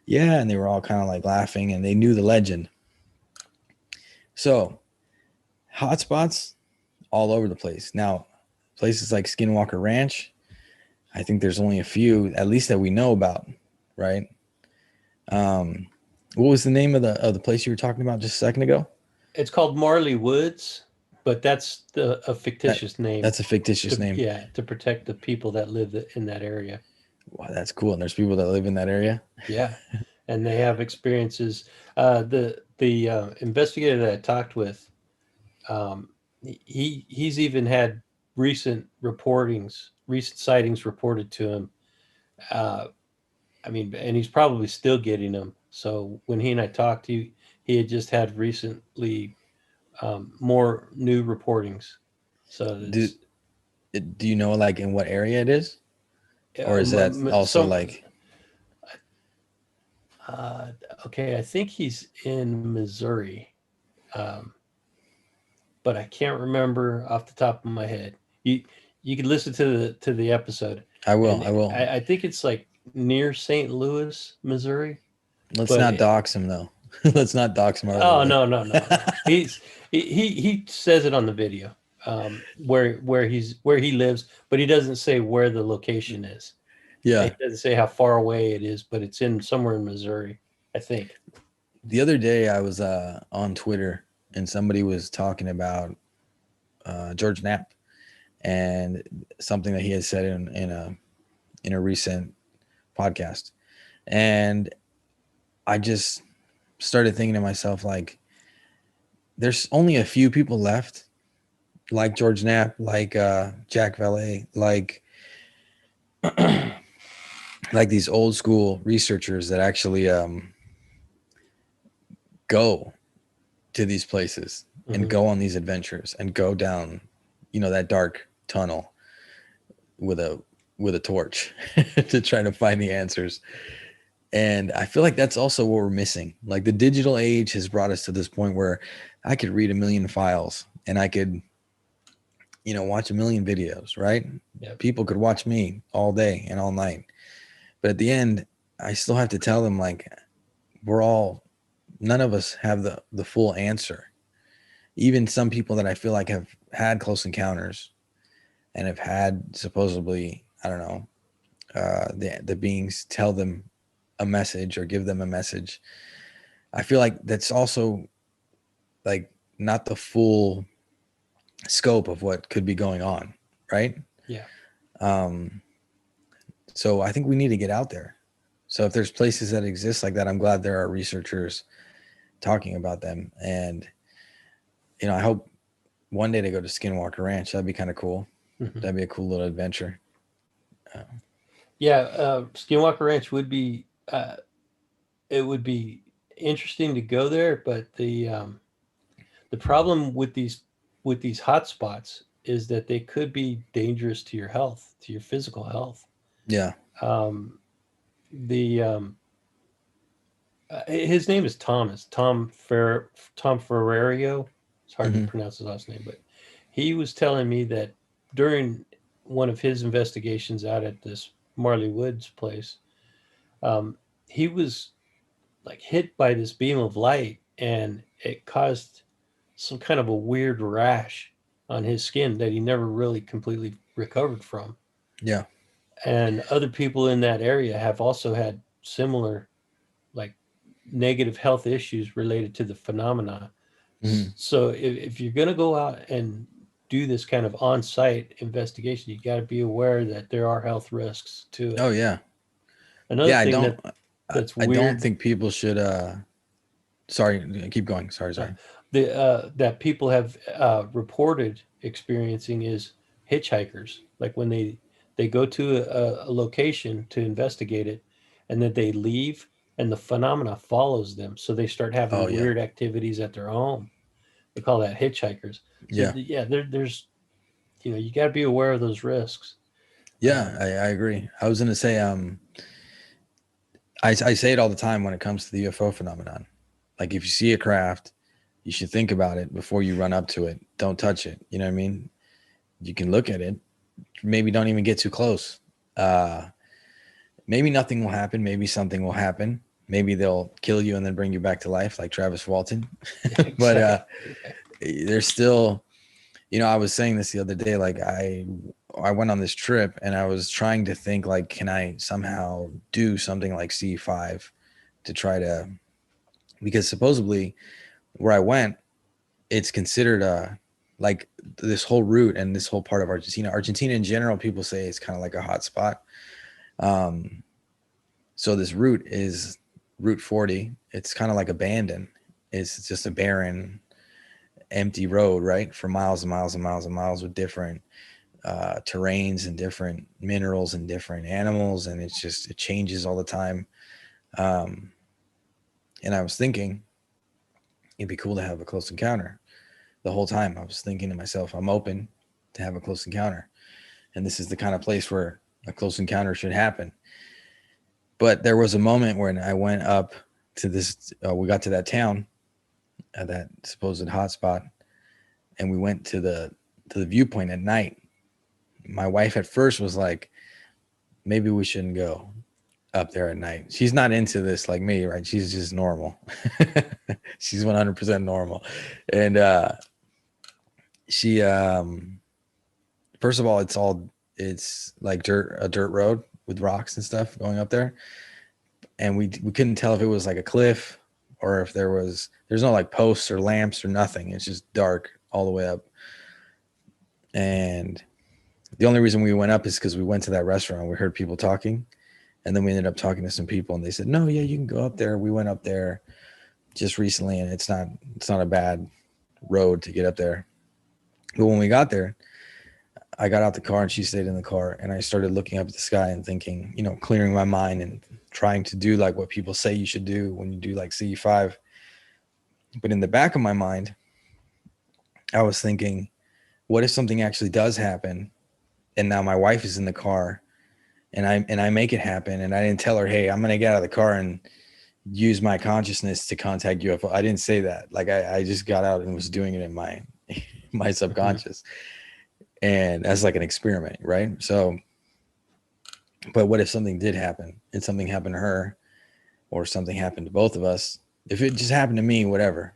Yeah. And they were all kind of like laughing, and they knew the legend. So hotspots all over the place. Now, places like Skinwalker Ranch, I think there's only a few, at least that we know about, right? What was the name of the place you were talking about just a second ago? It's called Marley Woods, but that's a fictitious name. That's a fictitious name. Yeah, to protect the people that live in that area. Wow, that's cool. And there's people that live in that area. Yeah, and they have experiences. The investigator that I talked with, he's even had recent sightings reported to him. And he's probably still getting them. So when he and I talked, he had just had recently more new reportings. So do you know like in what area it is, or is that also okay, I think he's in Missouri, but I can't remember off the top of my head. You can listen to the episode. I will. I think it's like near St. Louis, Missouri. Let's not dox him though. Let's not dox him. Oh no. He says it on the video, where he lives, but he doesn't say where the location is. Yeah, he doesn't say how far away it is, but it's somewhere in Missouri, I think. The other day I was on Twitter, and somebody was talking about George Knapp and something that he had said in a recent podcast, and I just started thinking to myself, like, there's only a few people left like George Knapp, like Jack Valet, like these old school researchers that actually go to these places and go on these adventures and go down, that dark tunnel with a torch to try to find the answers. And I feel like that's also what we're missing. Like, the digital age has brought us to this point where I could read 1 million files, and I could, watch 1 million videos, right? Yep. People could watch me all day and all night. But at the end, I still have to tell them, like, none of us have the full answer. Even some people that I feel like have had close encounters and have had supposedly, I don't know, the beings tell them a message or give them a message. I feel like that's also like not the full scope of what could be going on, right? Yeah. So I think we need to get out there. So if there's places that exist like that, I'm glad there are researchers talking about them. And I hope one day to go to Skinwalker Ranch. That'd be kind of cool. That'd be a cool little adventure. Skinwalker Ranch would be it would be interesting to go there, but the problem with these hot spots is that they could be dangerous to your health, to your physical health. Yeah. His name is Tom Ferrario. It's hard to pronounce his last name, but he was telling me that during one of his investigations out at this Marley Woods place, he was like hit by this beam of light, and it caused some kind of a weird rash on his skin that he never really completely recovered from. Yeah. And other people in that area have also had similar, like, negative health issues related to the phenomena. Hmm. So if you're going to go out and do this kind of on-site investigation, you got to be aware that there are health risks to it. Oh yeah. Another Yeah. thing that's I don't weird, think people should. Sorry. Keep going. Sorry. that people have reported experiencing is hitchhikers. Like when they go to a location to investigate it, and then they leave, and the phenomena follows them, so they start Oh having yeah. weird activities at their home. They call that hitchhikers. So Yeah. yeah, there's you got to be aware of those risks. Yeah. Um, I agree. I was gonna say I say it all the time when it comes to the UFO phenomenon. Like if you see a craft, you should think about it before you run up to it. Don't touch it. You know what I mean? You can look at it. Maybe don't even get too close. Uh, Maybe nothing will happen. Maybe something will happen. Maybe they'll kill you and then bring you back to life, like Travis Walton. But exactly. there's still, I was saying this the other day. Like I went on this trip and I was trying to think, like, can I somehow do something like C5 to try to, because supposedly where I went, it's considered like this whole route and this whole part of Argentina. Argentina in general, people say it's kind of like a hot spot. So this route is Route 40. It's kind of like abandoned. It's just a barren, empty road, right? For miles and miles and miles and miles with different terrains and different minerals and different animals. And it changes all the time. Um, and I was thinking it'd be cool to have a close encounter. The whole time I was thinking to myself, I'm open to have a close encounter. And this is the kind of place where a close encounter should happen. But there was a moment when I went up to this, we got to that town, that supposed hotspot, and we went to the viewpoint at night. My wife at first was like, maybe we shouldn't go up there at night. She's not into this like me, right? She's just normal. She's 100% normal. And she first of all, it's like a dirt road with rocks and stuff going up there. And we couldn't tell if it was like a cliff or if there's no like posts or lamps or nothing. It's just dark all the way up. And the only reason we went up is because we went to that restaurant. We heard people talking, and then we ended up talking to some people, and they said, no, yeah, you can go up there. We went up there just recently, and it's not a bad road to get up there. But when we got there, I got out the car and she stayed in the car, and I started looking up at the sky and thinking, clearing my mind and trying to do like what people say you should do when you do like CE5. But in the back of my mind, I was thinking, what if something actually does happen? And now my wife is in the car and I make it happen. And I didn't tell her, hey, I'm going to get out of the car and use my consciousness to contact UFO. I didn't say that. Like I just got out and was doing it in my, my subconscious. And as like an experiment. Right. So, but what if something did happen and something happened to her or something happened to both of us? If it just happened to me, whatever,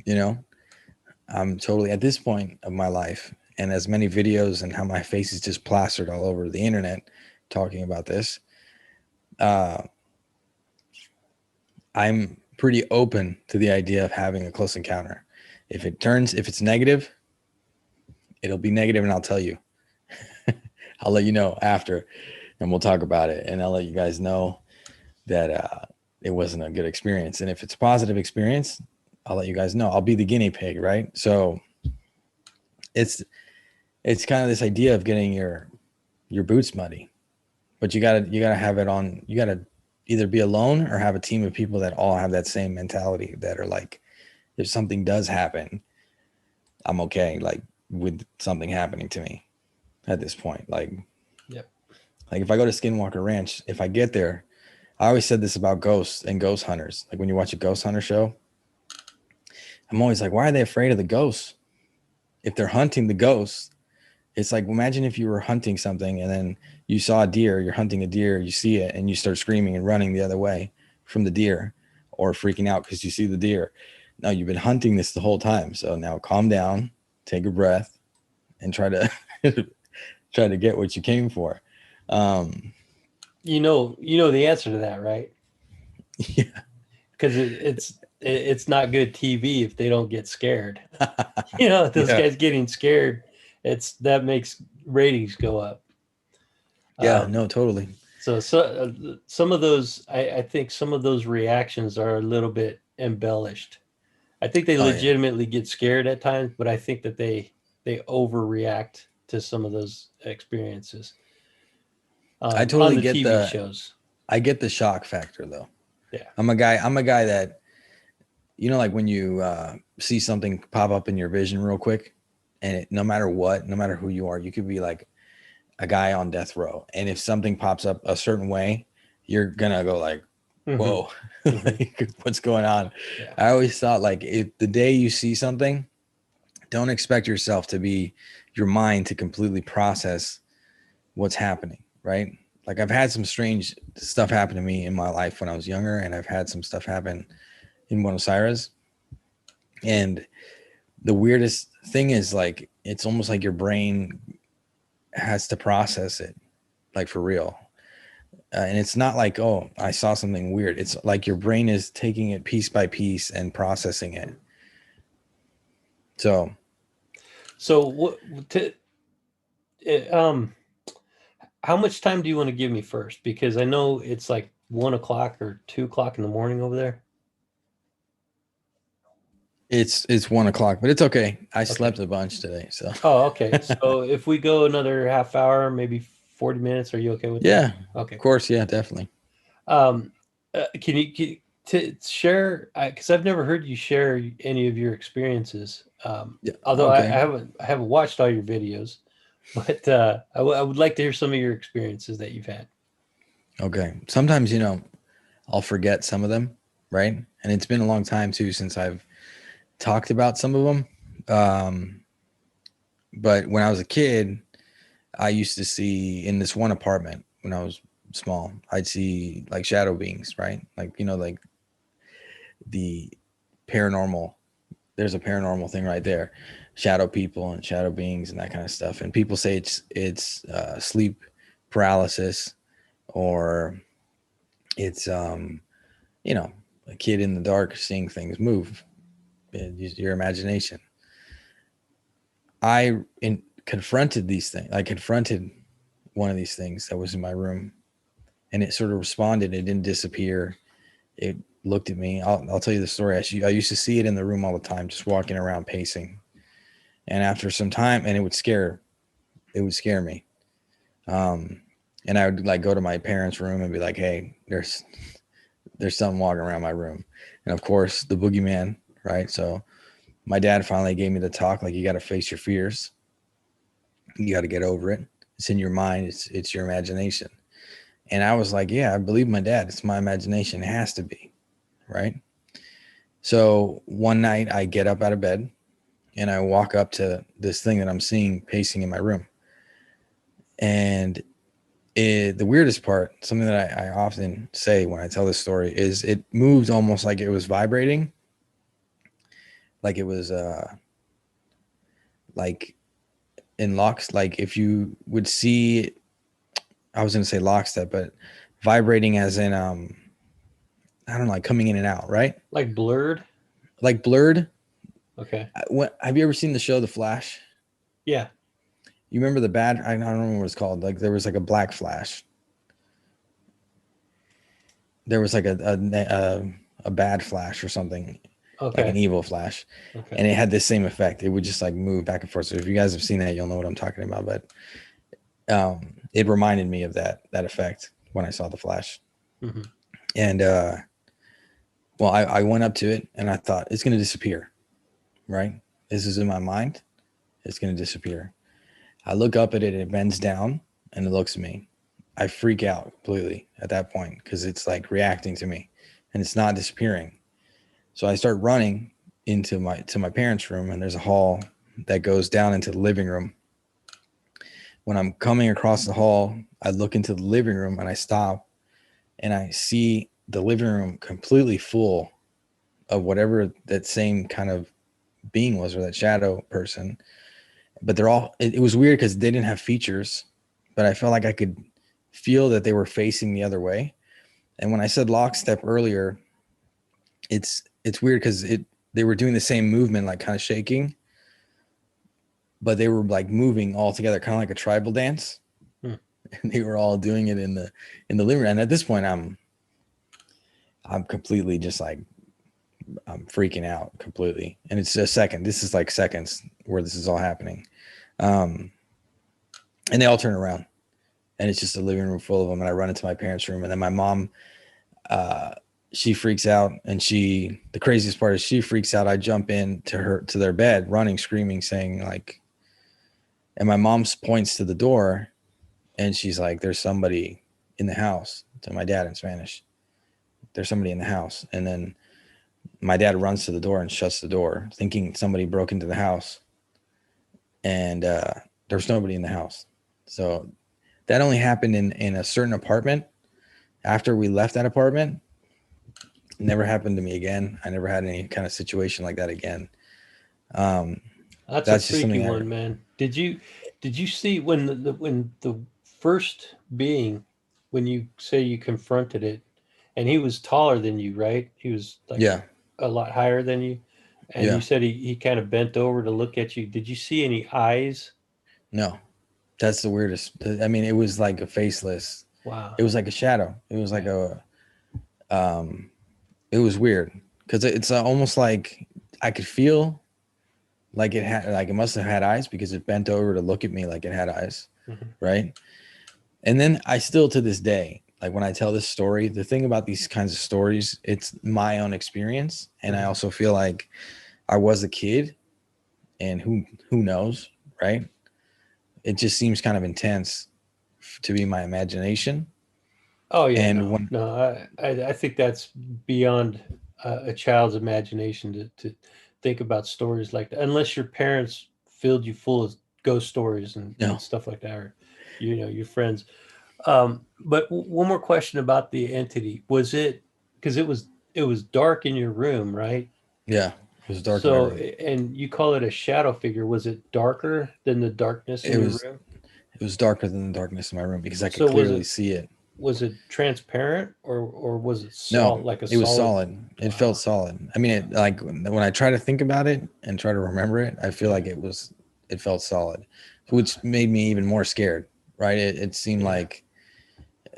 I'm totally at this point of my life, and as many videos and how my face is just plastered all over the internet talking about this, I'm pretty open to the idea of having a close encounter. If it's negative, it'll be negative, and I'll tell you. I'll let you know after, and we'll talk about it, and I'll let you guys know that it wasn't a good experience. And if it's a positive experience, I'll let you guys know. I'll be the guinea pig, right? So it's kind of this idea of getting your boots muddy, but you gotta have it on. You gotta either be alone or have a team of people that all have that same mentality, that are like, if something does happen, I'm okay, like with something happening to me at this point. Like, Yep. like if I go to Skinwalker Ranch, if I get there, I always said this about ghosts and ghost hunters. Like when you watch a ghost hunter show, I'm always like, why are they afraid of the ghosts? If they're hunting the ghosts, it's like, imagine if you were hunting something and then you saw a deer, you're hunting a deer, you see it, and you start screaming and running the other way from the deer, or freaking out because you see the deer. no, you've been hunting this the whole time. So now calm down, take a breath, and try to try to get what you came for. You know the answer to that, right? Yeah. Because it's not good TV if they don't get scared. Those Yeah. guys getting scared, that makes ratings go up. Yeah, no, totally. So some of those, I think some of those reactions are a little bit embellished. I think they Oh, yeah. legitimately get scared at times, but I think that they overreact to some of those experiences. I On totally the get TV shows. I get the shock factor though. Yeah. I'm a guy that, like when you see something pop up in your vision real quick, and no matter what, no matter who you are, you could be like a guy on death row. And if something pops up a certain way, you're gonna go like, whoa, like, what's going on? Yeah. I always thought like if the day you see something, don't expect yourself to be your mind to completely process what's happening, right? Like I've had some strange stuff happen to me in my life when I was younger, and I've had some stuff happen in Buenos Aires. And the weirdest thing is like it's almost like your brain has to process it, like for real. And it's not like, oh, I saw something weird. It's like your brain is taking it piece by piece and processing it. So what how much time do you want to give me first? Because I know it's like 1 o'clock or 2 o'clock in the morning over there. it's 1 o'clock, but it's okay. I slept a bunch today, so. Oh, okay. So if we go another half hour, maybe 40 minutes, are you okay with that? Yeah, Okay. of course. Yeah, definitely. Can you to share? Because I've never heard you share any of your experiences. Yeah. Although Okay. I haven't watched all your videos, but I would like to hear some of your experiences that you've had. Okay. Sometimes, I'll forget some of them, right? And it's been a long time too since I've talked about some of them. But when I was a kid, I used to see in this one apartment when I was small, I'd see like shadow beings, right? Like, like the paranormal, there's a paranormal thing right there, shadow people and shadow beings and that kind of stuff. And people say it's sleep paralysis, or it's, a kid in the dark seeing things move. Use your imagination. Confronted these things. I confronted one of these things that was in my room, and it sort of responded. It didn't disappear. It looked at me. I'll tell you the story. I used to see it in the room all the time, just walking around pacing. And after some time, and it would scare me. And I would like go to my parents' room and be like, "Hey, there's something walking around my room." And of course, the boogeyman, right? So my dad finally gave me the talk, like, you got to face your fears. You got to get over it. It's in your mind. It's your imagination. And I was like, yeah, I believe my dad. It's my imagination. It has to be, right? So one night I get up out of bed and I walk up to this thing that I'm seeing pacing in my room. And the weirdest part, something that I often say when I tell this story, is it moved almost like it was vibrating. Like it was like in locks, like if you would see, I was going to say lockstep, but vibrating as in, I don't know, like coming in and out, right? Like blurred. Like blurred. Okay. Have you ever seen the show The Flash? Yeah. You remember I don't remember what it's called. Like there was like a black Flash. There was like a bad Flash or something, Okay. like an evil Flash. Okay. And it had the same effect. It would just like move back and forth. So if you guys have seen that, you'll know what I'm talking about. But it reminded me of that effect when I saw The Flash. Mm-hmm. And well, I went up to it and I thought it's going to disappear, right? This is in my mind. It's going to disappear. I look up at it, it bends down and it looks at me. I freak out completely at that point because it's like reacting to me and it's not disappearing. So I start running into my parents' room, and there's a hall that goes down into the living room. When I'm coming across the hall, I look into the living room and I stop and I see the living room completely full of whatever that same kind of being was, or that shadow person. But they're all, it was weird because they didn't have features, but I felt like I could feel that they were facing the other way. And when I said lockstep earlier, it's weird because they were doing the same movement, like kind of shaking, but they were like moving all together, kind of like a tribal dance. Hmm. And they were all doing it in the living room. And at this point, I'm completely just like, I'm freaking out completely. And it's a second. This is like seconds where this is all happening. And they all turn around, and it's just a living room full of them. And I run into my parents' room, and then my mom, she freaks out, and the craziest part is she freaks out. I jump in to their bed, running, screaming, saying like, and my mom points to the door, and she's like, there's somebody in the house, to my dad in Spanish. There's somebody in the house. And then my dad runs to the door and shuts the door, thinking somebody broke into the house. And there's nobody in the house. So that only happened in a certain apartment. After we left that apartment, it never happened to me again. I never had any kind of situation like that again. That's a That's just freaky something one, man. Did you see when the first being, when you say you confronted it, and he was taller than you, right? He was like yeah, a lot higher than you, and you yeah, said he kind of bent over to look at you. Did you see any eyes? no, that's the weirdest. I mean, it was like a faceless, Wow. it was like a shadow. It was like um, it was weird because it's almost like I could feel like it must have had eyes because it bent over to look at me like it had eyes. Mhm. Right. And then I still, to this day, like when I tell this story, the thing about these kinds of stories, it's my own experience. And I Mhm. also feel like I was a kid, and who knows, right? It just seems kind of intense to be my imagination. Oh yeah, And no, when, no. I think that's beyond a child's imagination to think about stories like that, unless your parents filled you full of ghost stories and no, stuff like that, or your friends. But one more question about the entity. Was it because it was dark in your room, right? yeah, it was dark in my So, room. and you call it a shadow figure. Was it darker than the darkness in It your was, room? darker than the darkness in my room because I could So was clearly it see it. was it transparent or was it No, solid, like a it was solid? solid. It felt Wow. solid. I mean, it like when I try to think about it and try to remember it, I feel Yeah. like it felt solid, which made me even more scared. Right? It seemed Yeah. like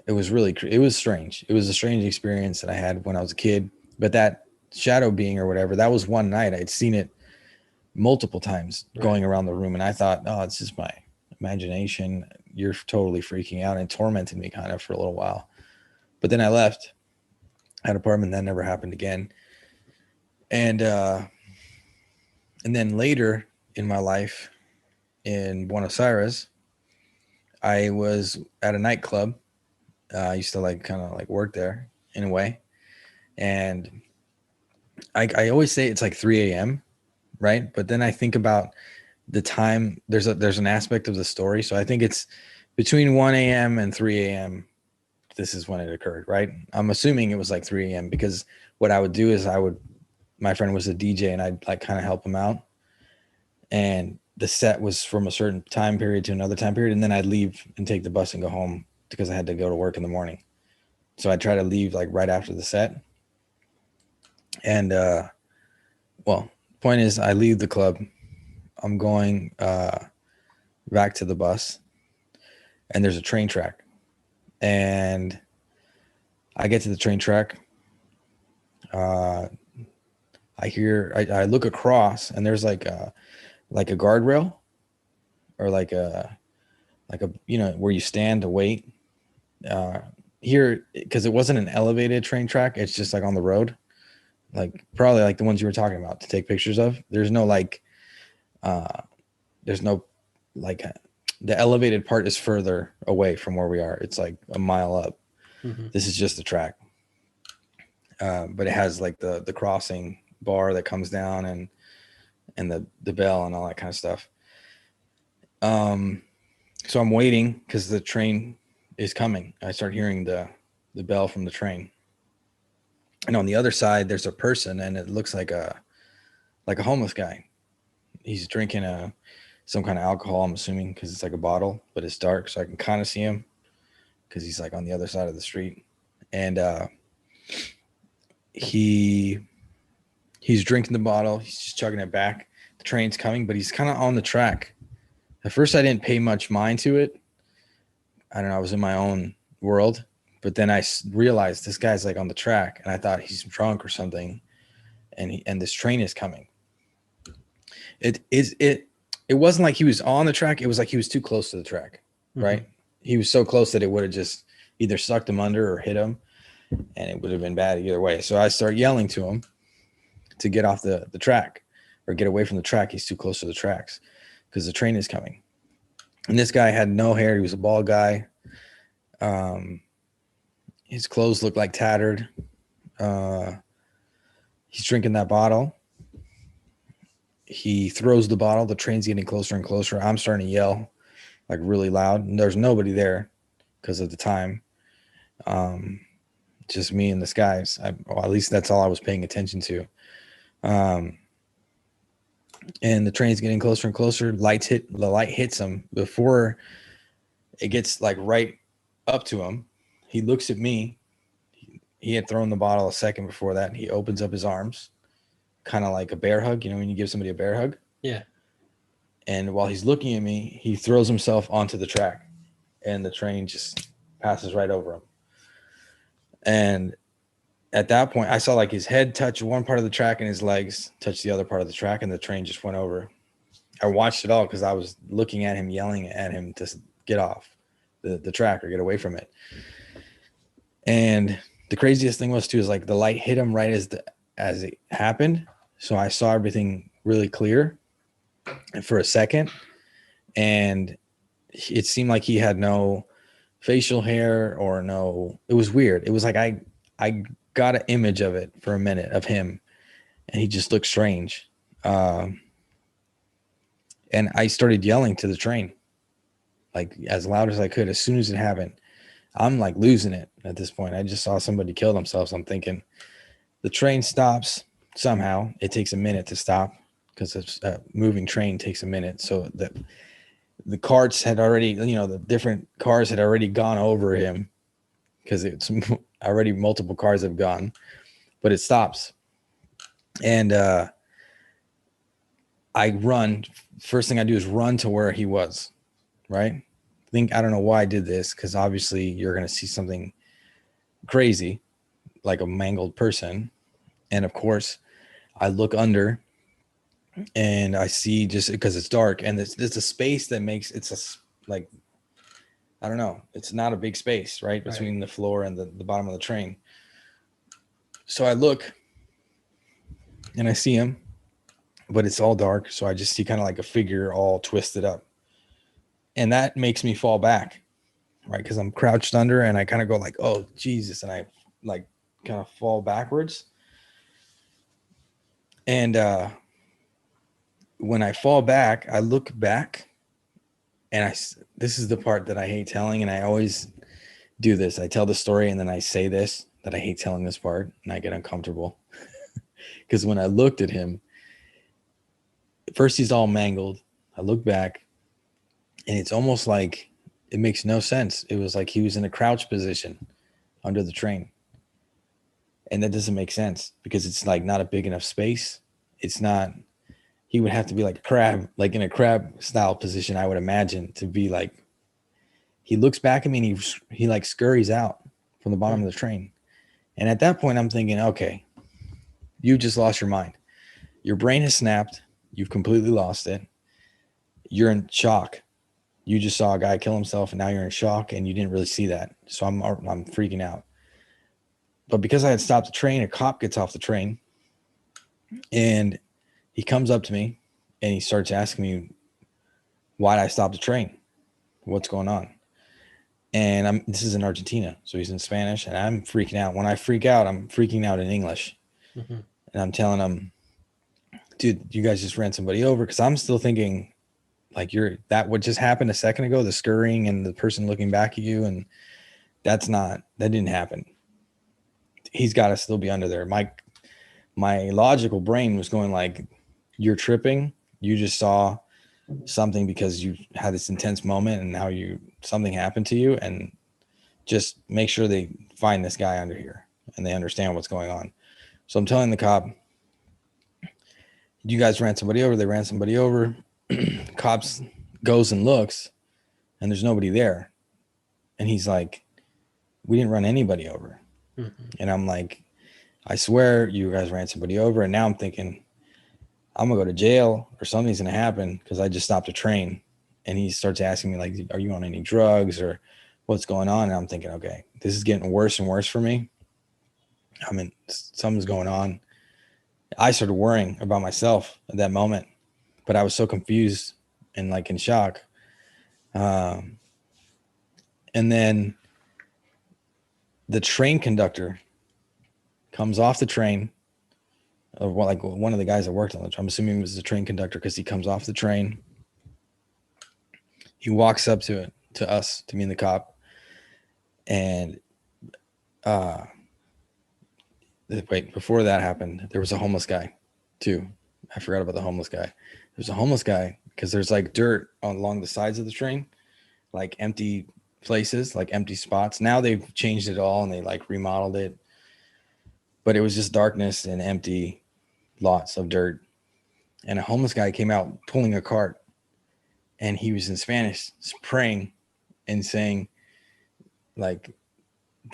it was really, it was strange. It was a strange experience that I had when I was a kid. But that shadow being or whatever, that was one night. I'd seen it multiple times Right. going around the room, and I thought, oh, it's just my imagination. You're totally freaking out, and it tormented me kind of for a little while. But then I left that apartment. That never happened again. And then later in my life in Buenos Aires, I was at a nightclub. I used to like kind of like work there in a way, and I always say it's like 3 a.m. right? But then I think about the time. There's an aspect of the story, so I think it's between 1 a.m. and 3 a.m. This is when it occurred, right? I'm assuming it was like 3 a.m. because what I would do is my friend was a DJ, and I'd like kind of help him out, and the set was from a certain time period to another time period, and then I'd leave and take the bus and go home because I had to go to work in the morning. So I'd try to leave like right after the set. And well, point is I leave the club. I'm going back to the bus, and there's a train track. And I get to the train track. Uh, I look across, and there's like a guardrail, or like a where you stand to wait. Uh, Here, because it wasn't an elevated train track, it's just like on the road, like probably like the ones you were talking about to take pictures of. There's no like, uh, there's no like the elevated part is further away from where we are. It's like a mile up. Hmm. This is just the track, but it has like the crossing bar that comes down, and the bell and all that kind of stuff. Um, so I'm waiting because the train is coming. I start hearing the bell from the train, And on the other side, there's a person, and it looks like a homeless guy. He's drinking some kind of alcohol, I'm assuming, because it's like a bottle, but it's dark, so I can kind of see him because he's like on the other side of the street. And he's drinking the bottle. He's just chugging it back. The train's coming, but he's kind of on the track. At first, I didn't pay much mind to it. I don't know. I was in my own world. But then I realized this guy's like on the track, and I thought he's drunk or something. And this train is coming. It wasn't like he was on the track. It was like he was too close to the track, right? He was so close that it would have just either sucked him under or hit him, and it would have been bad either way. So I start yelling to him to get off the track or get away from the track. He's too close to the tracks because the train is coming. And this guy had no hair. He was a bald guy. His clothes looked like tattered. He's drinking that bottle. He throws the bottle. The train's getting closer and closer. I'm starting to yell like really loud. And there's nobody there because of the time. Just me and the skies. Well, at least that's all I was paying attention to. And the train's getting closer and closer. The light hits him before it gets like right up to him. He looks at me. He had thrown the bottle a second before that. He opens up his arms, kind of like a bear hug. You know, when you give somebody a bear hug? Yeah. And while he's looking at me, he throws himself onto the track, and the train just passes right over him. And at that point, I saw like his head touch one part of the track and his legs touch the other part of the track, and the train just went over. I watched it all because I was looking at him, yelling at him to get off the track or get away from it. And the craziest thing was too is like the light hit him right as it happened, so I saw everything really clear for a second, and it seemed like he had no facial hair or no. It was weird. It was like I got an image of it for a minute of him, and he just looked strange. And I started yelling to the train, like as loud as I could. As soon as it happened, I'm like losing it at this point. I just saw somebody kill themselves. I'm thinking the train stops somehow. It takes a minute to stop because a moving train takes a minute. So the carts had already, the different cars had already gone over him because it's already multiple cars have gone, but it stops. And I run. First thing I do is run to where he was, right? I don't know why I did this, because obviously you're going to see something crazy, like a mangled person. And of course, I look under and I see, just because it's dark and there's a space that makes I don't know. It's not a big space, right? Between the floor and the bottom of the train. So I look and I see him, but it's all dark. So I just see kind of like a figure all twisted up. And that makes me fall back, right? Because I'm crouched under and I kind of go like, oh, Jesus. And I like kind of fall backwards. And when I fall back, I look back and this is the part that I hate telling. And I always do this. I tell the story and then I say this, that I hate telling this part, and I get uncomfortable. Because when I looked at him, first he's all mangled. I look back and it's almost like it makes no sense. It was like he was in a crouch position under the train. And that doesn't make sense because it's like not a big enough space. It's not, he would have to be like a crab, like in a crab style position, I would imagine, to be like, he looks back at me and he like scurries out from the bottom of the train. And at that point I'm thinking, okay, you just lost your mind. Your brain has snapped. You've completely lost it. You're in shock. You just saw a guy kill himself and now you're in shock and you didn't really see that. So I'm freaking out. But because I had stopped the train, a cop gets off the train and he comes up to me and he starts asking me why I stopped the train. What's going on? And this is in Argentina. So he's in Spanish and I'm freaking out. When I freak out, I'm freaking out in English. Mm-hmm. And I'm telling him, dude, you guys just ran somebody over. Cause I'm still thinking like that what just happened a second ago, the scurrying and the person looking back at you. And that didn't happen. he's got to still be under there. My logical brain was going like, you're tripping. You just saw something because you had this intense moment and now something happened to you, and just make sure they find this guy under here and they understand what's going on. So I'm telling the cop, you guys ran somebody over. They ran somebody over. Cops goes and looks, and there's nobody there. And he's like, we didn't run anybody over. Mm-hmm. And I'm like, I swear you guys ran somebody over. And now I'm thinking, I'm gonna go to jail or something's gonna happen because I just stopped a train. And he starts asking me like, are you on any drugs or what's going on? And I'm thinking, okay, this is getting worse and worse for me. I mean, something's going on. I started worrying about myself at that moment, but I was so confused and like in shock. And then the train conductor comes off the train, or like one of the guys that worked on the train. I'm assuming it was the train conductor because he comes off the train. He walks up to us, to me and the cop. And wait, before that happened, there was a homeless guy too. I forgot about the homeless guy. There's a homeless guy because there's like dirt along the sides of the train, like empty places, like empty spots. Now they've changed it all and they like remodeled it, but it was just darkness and empty lots of dirt. And a homeless guy came out pulling a cart, and he was in Spanish praying and saying like,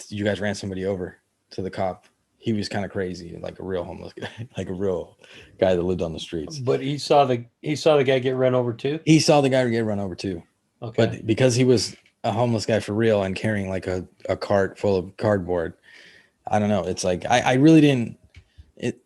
you guys ran somebody over to the cop. He was kind of crazy, like a real homeless guy, like a real guy that lived on the streets. But he saw the guy get run over too? He saw the guy get run over too. Okay. But because he was a homeless guy for real and carrying like a cart full of cardboard, I don't know. It's like, I really didn't,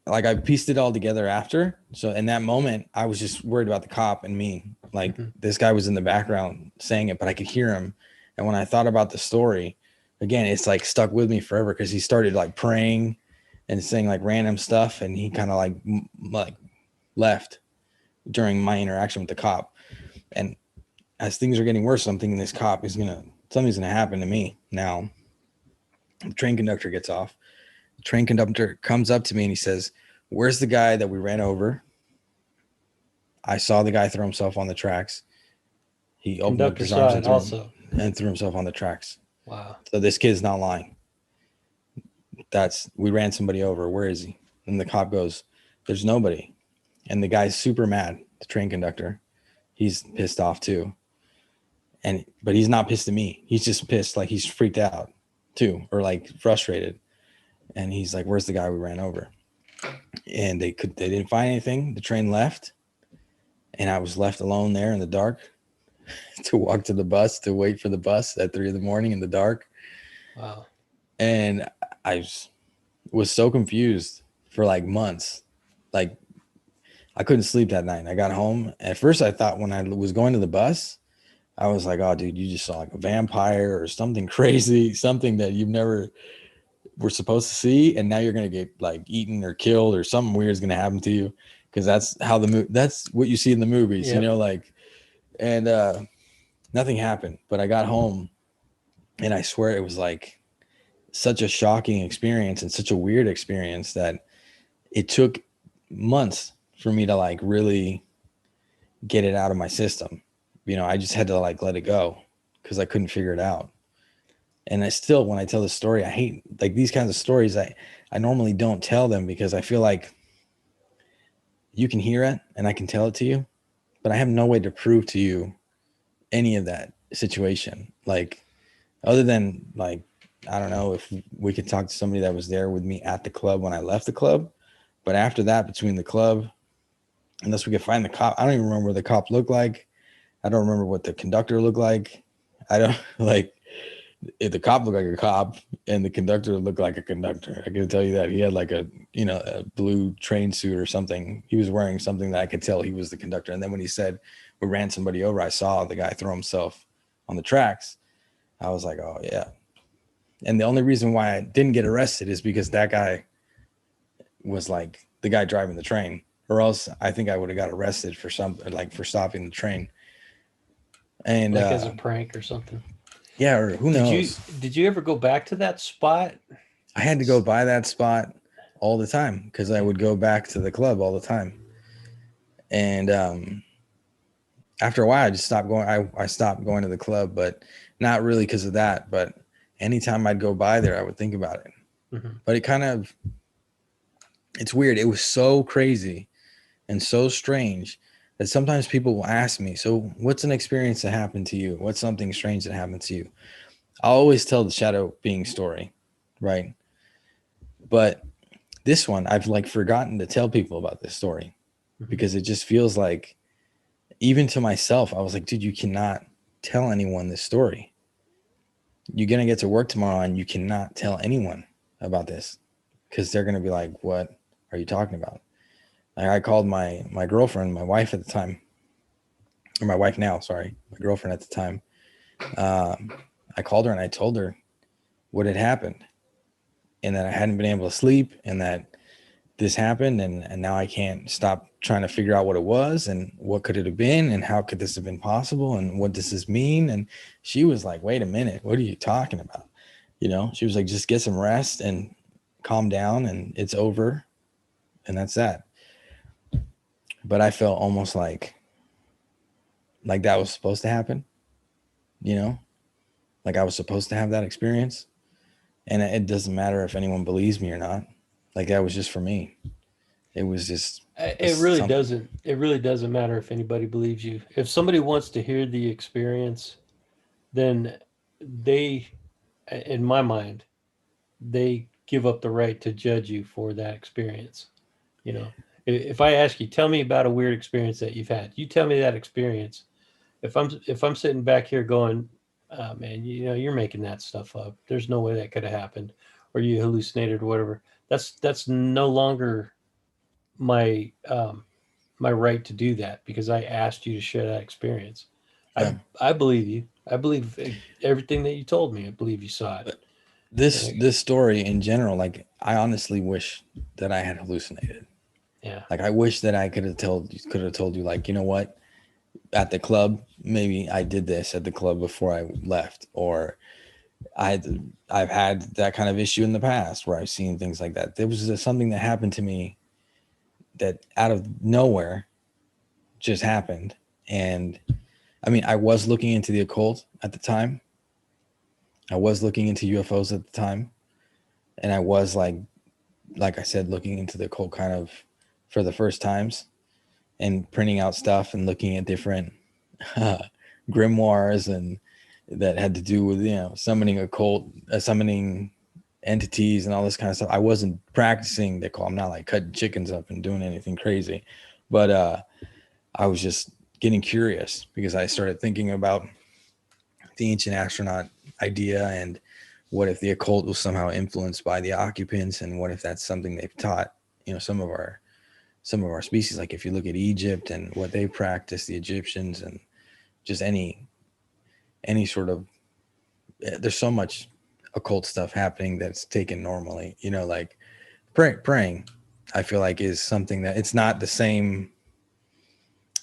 I pieced it all together after. So in that moment, I was just worried about the cop and me. Like this guy was in the background saying it, but I could hear him. And when I thought about the story, again, it's like stuck with me forever because he started like praying and saying like random stuff, and he kind of like left during my interaction with the cop. And as things are getting worse, I'm thinking this cop something's gonna happen to me now. The train conductor gets off. The train conductor comes up to me and he says, "Where's the guy that we ran over?" I saw the guy throw himself on the tracks. He opened up his arms and threw himself on the tracks. Wow. So this kid's not lying. We ran somebody over. Where is he? And the cop goes, "There's nobody." And the guy's super mad. The train conductor, he's pissed off too. But he's not pissed at me. He's just pissed. Like he's freaked out too, or like frustrated. And he's like, "Where's the guy we ran over?" And they didn't find anything. The train left. And I was left alone there in the dark to walk to the bus, to wait for the bus at 3 a.m. in the dark. Wow. And I was so confused for like months. Like I couldn't sleep that night. I got home. At first I thought when I was going to the bus, I was like, "Oh dude, you just saw like a vampire or something crazy, something that you've never were supposed to see. And now you're going to get like eaten or killed or something weird is going to happen to you." Cause that's how that's what you see in the movies, yep. You know, like, and nothing happened, but I got home and I swear it was like such a shocking experience and such a weird experience that it took months for me to like really get it out of my system. You know, I just had to like let it go because I couldn't figure it out. And I still, when I tell the story, I hate like these kinds of stories. I normally don't tell them because I feel like you can hear it and I can tell it to you, but I have no way to prove to you any of that situation. Like, other than like, I don't know if we could talk to somebody that was there with me at the club when I left the club, but after that, between the club, unless we could find the cop, I don't even remember what the cop looked like. I don't remember what the conductor looked like. I don't like, if the cop looked like a cop and the conductor looked like a conductor. I can tell you that he had like a blue train suit or something. He was wearing something that I could tell he was the conductor. And then when he said we ran somebody over, I saw the guy throw himself on the tracks. I was like, oh yeah. And the only reason why I didn't get arrested is because that guy was like the guy driving the train, or else I think I would have got arrested for something, like for stopping the train. And like as a prank or something. Yeah, or who knows? Did you ever go back to that spot I had to go by that spot all the time because I would go back to the club all the time. And after a while, I just stopped going. I stopped going to the club, but not really because of that. But anytime I'd go by there, I would think about it. Mm-hmm. But it's weird. It was so crazy and so strange that sometimes people will ask me, so what's an experience that happened to you? What's something strange that happened to you? I'll always tell the shadow being story, right? But this one, I've like forgotten to tell people about this story because it just feels like, even to myself, I was like, dude, you cannot tell anyone this story. You're going to get to work tomorrow and you cannot tell anyone about this because they're going to be like, what are you talking about? Like, I called my girlfriend, my wife at the time, or my wife now, sorry, my girlfriend at the time. I called her and I told her what had happened and that I hadn't been able to sleep and that this happened and now I can't stop trying to figure out what it was and what could it have been and how could this have been possible and what does this mean. And she was like, wait a minute, what are you talking about? You know, she was like, just get some rest and calm down and it's over. And that's that. But I felt almost like that was supposed to happen, you know, like I was supposed to have that experience. And it doesn't matter if anyone believes me or not. Like that was just for me. It was just It really doesn't. It really doesn't matter if anybody believes you. If somebody wants to hear the experience, then they, in my mind, they give up the right to judge you for that experience. You know, if I ask you, tell me about a weird experience that you've had. You tell me that experience. If I'm sitting back here going, oh, man, you know, you're making that stuff up. There's no way that could have happened, or you hallucinated or whatever. That's no longer my my right to do that because I asked you to share that experience. yeah. I believe you. I believe everything that you told me. I believe you saw it. This story in general, like I honestly wish that I had hallucinated. Yeah. Like I wish that I could have told you, like, you know what, at the club, maybe I did this at the club before I left, or I've had that kind of issue in the past where I've seen things like that. There was something that happened to me that out of nowhere just happened. And I mean, I was looking into the occult at the time. I was looking into UFOs at the time. And I was like I said, looking into the occult kind of for the first times and printing out stuff and looking at different grimoires and that had to do with, you know, summoning occult, summoning entities and all this kind of stuff. I wasn't practicing the occult. I'm not like cutting chickens up and doing anything crazy, but I was just getting curious because I started thinking about the ancient astronaut idea and what if the occult was somehow influenced by the occupants, and what if that's something they've taught, you know, some of our species. Like if you look at Egypt and what they practice, the Egyptians, and just any sort of, there's so much occult stuff happening that's taken normally, you know, like praying, I feel like is something that it's not the same,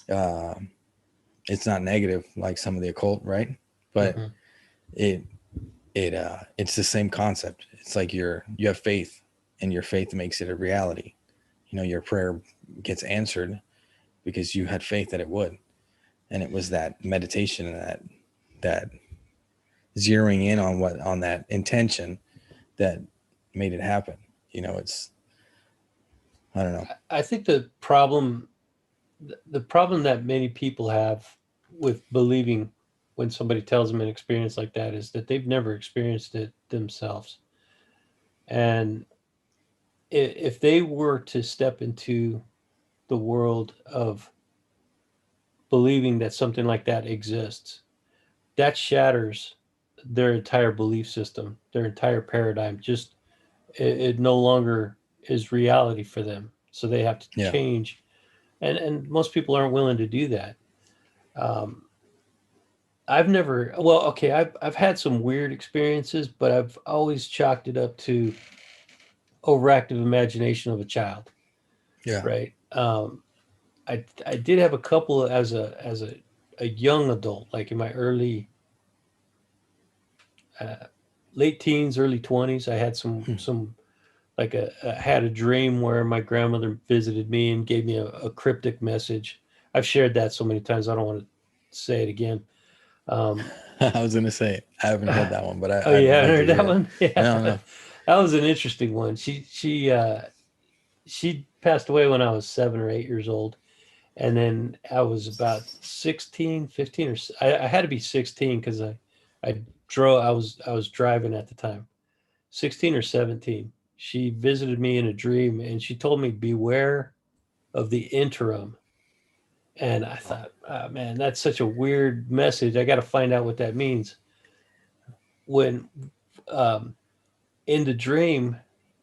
it's not negative like some of the occult, right? But Mhm. it's the same concept. It's like you have faith and your faith makes it a reality. You know, your prayer gets answered because you had faith that it would. And it was that meditation and that zeroing in on that intention that made it happen. You know, it's, I don't know. I think the problem that many people have with believing when somebody tells them an experience like that is that they've never experienced it themselves. And if they were to step into the world of believing that something like that exists, that shatters their entire belief system, their entire paradigm. Just it no longer is reality for them. So they have to Yeah. change, and most people aren't willing to do that. Um, I've never, well, okay, I've had some weird experiences, but I've always chalked it up to overactive imagination of a child, Yeah. right? I did have a couple as a young adult, like in my early late teens, early 20s. I had some like had a dream where my grandmother visited me and gave me a cryptic message. I've shared that so many times I don't want to say it again. I was gonna say I haven't heard that one, but Oh, I'd you haven't like to heard hear that it. one? Yeah, No, no. that was an interesting one. She passed away when I was 7 or 8 years old, and then I was about 16, 15, I had to be 16 because I drove. I was driving at the time, 16 or 17. She visited me in a dream, and she told me beware of the interim. And I thought, oh, man, that's such a weird message. I got to find out what that means. When um, in the dream,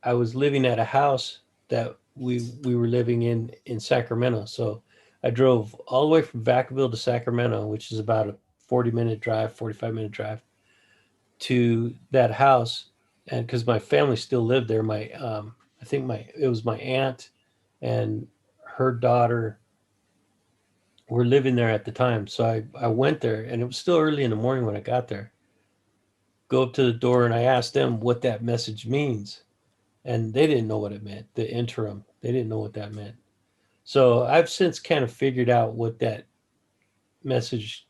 I was living at a house that we were living in Sacramento. So I drove all the way from Vacaville to Sacramento, which is about a 40-minute drive, 45-minute drive to that house. And because my family still lived there, I think it was my aunt and her daughter were living there at the time. So I went there, and it was still early in the morning when I got there. Go up to the door, and I asked them what that message means, and they didn't know what it meant. The interim, they didn't know what that meant. So I've since kind of figured out what that message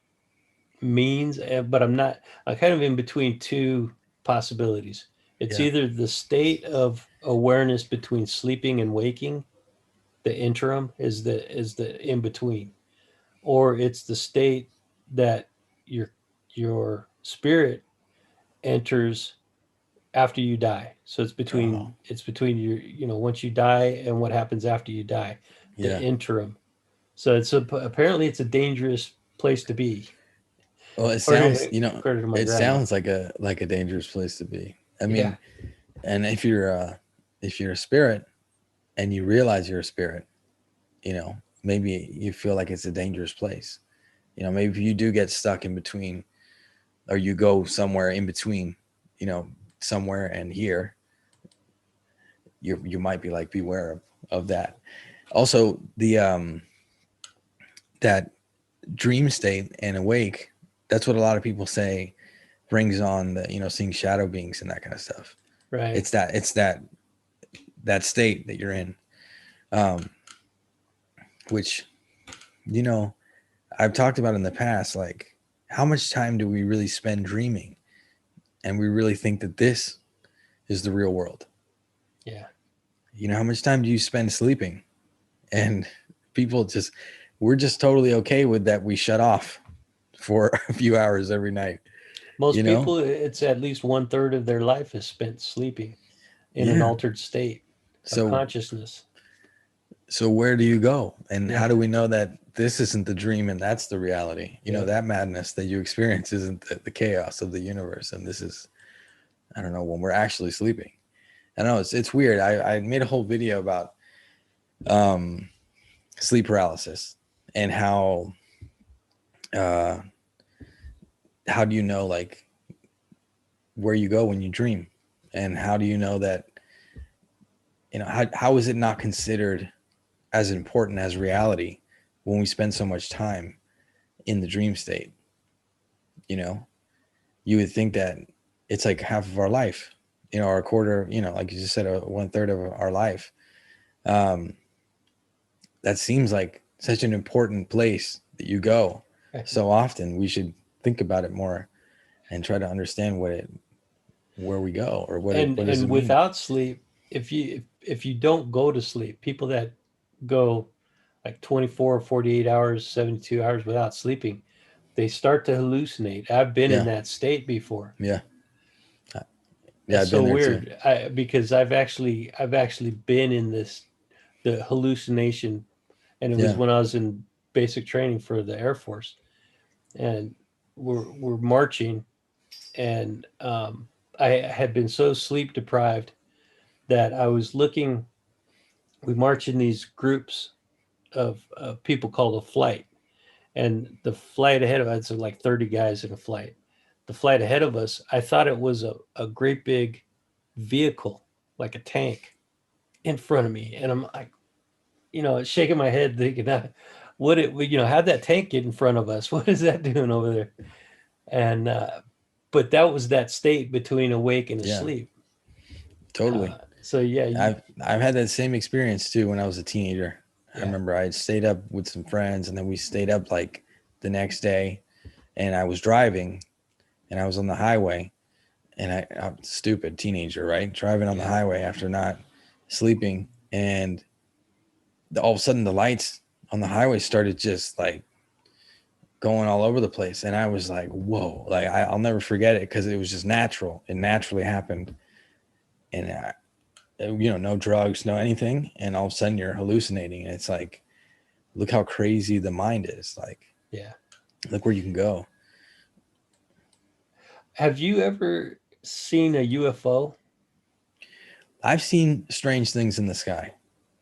means, but I'm not. I'm kind of in between two possibilities. It's Yeah. either the state of awareness between sleeping and waking, the interim is the in between, or it's the state that your your spirit enters after you die. So Oh, it's between your, once you die and what happens after you die, the yeah. interim. So apparently it's a dangerous place to be, Well, it sounds, according to my it grandma. sounds like a dangerous place to be. I Yeah. mean, and if you're a spirit and you realize you're a spirit, maybe you feel like it's a dangerous place. Maybe if you do get stuck in between, or you go somewhere in between, you know, somewhere and here, you might be like beware of that. Also, the that dream state and awake, that's what a lot of people say brings on the, seeing shadow beings and that kind of stuff. Right. It's that state that you're in, um which, you know I've talked about in the past, like, how much time do we really spend dreaming, and we really think that this is the real world? Yeah. How much time do you spend sleeping? And people just, we're just totally okay with that. We shut off for a few hours every night, you Most know? people, it's at least 1/3 of their life is spent sleeping in an Yeah. altered state of So consciousness. so where do you go? And how Yeah. do we know that this isn't the dream and that's the reality? Yeah. That madness that you experience isn't the chaos of the universe. And this is, I don't know, when we're actually sleeping. I know it's weird. I made a whole video about um, sleep paralysis and uh, how do you know, like, where you go when you dream, and how do you know that, how is it not considered as important as reality when we spend so much time in the dream state? you know you would think that it's like half of our life, or a quarter, like you just said, 1/3 of our life. um that seems like such an important place that you go so often. We should think about it more and try to understand where we go, or and what does it and mean. without sleep, if you don't go to sleep, people that go like 24 or 48 hours, 72 hours without sleeping, they start to hallucinate. I've been in Yeah, that state before. yeah, Uh, yeah. It's I've been so there too. weird, because I've actually been in the hallucination, and it was Yeah, when I was in basic training for the Air Force, and we're marching, and I had been so sleep deprived that I was looking. We march in these groups of people called a flight, and the flight ahead of us, like 30 guys in a flight. The flight ahead of us, I thought it was a great big vehicle, like a tank, in front of me, and I'm like, shaking my head, thinking, how'd that tank get in front of us? What is that doing over there? And but that was that state between awake and Yeah. asleep. Totally. So yeah, I've had that same experience too when I was a teenager. I Yeah. remember I stayed up with some friends, and then we stayed up like the next day, and I was driving, and I was on the highway, and I'm a stupid teenager, right? Driving on the highway after not sleeping, and all of a sudden the lights on the highway started just like going all over the place, and I was like, whoa, like I'll never forget it because it was just natural. It naturally happened, and no drugs, no anything, and all of a sudden you're hallucinating, and it's like, look how crazy the mind is. Like, yeah. look where you can go. Have you ever seen a UFO? I've seen strange things in the sky,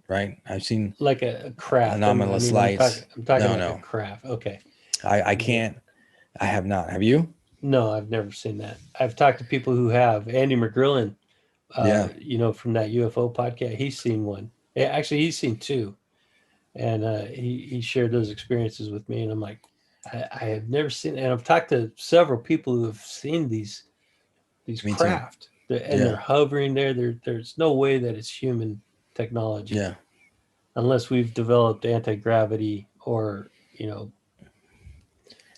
right? I've seen Like a craft. anomalous lights. I'm talking like No, a craft. Okay. I can't. I have not. Have you? No, I've never seen that. I've talked to people who have. Andy McGrillen, Yeah. from that UFO podcast, he's seen one. Yeah, actually, he's seen two, and he shared those experiences with me. And I'm like, I have never seen. And I've talked to several people who have seen these Me too. craft, and Yeah. they're hovering there. There's no way that it's human technology, Yeah. unless we've developed anti-gravity or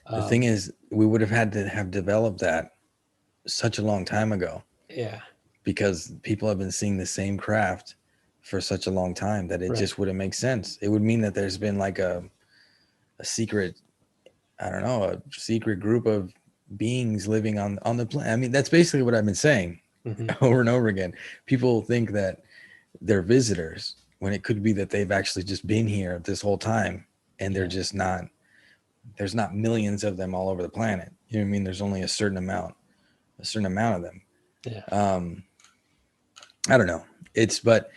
The thing is, we would have had to have developed that such a long time ago, yeah, because people have been seeing the same craft for such a long time that it Right. just wouldn't make sense. It would mean that there's been like a secret, I don't know, a secret group of beings living on the planet. I mean, that's basically what I've been saying over and over again. People think that they're visitors when it could be that they've actually just been here this whole time, and they're just not. There's not millions of them all over the planet. You know what I mean? There's only a certain amount of them. Yeah. I don't know. But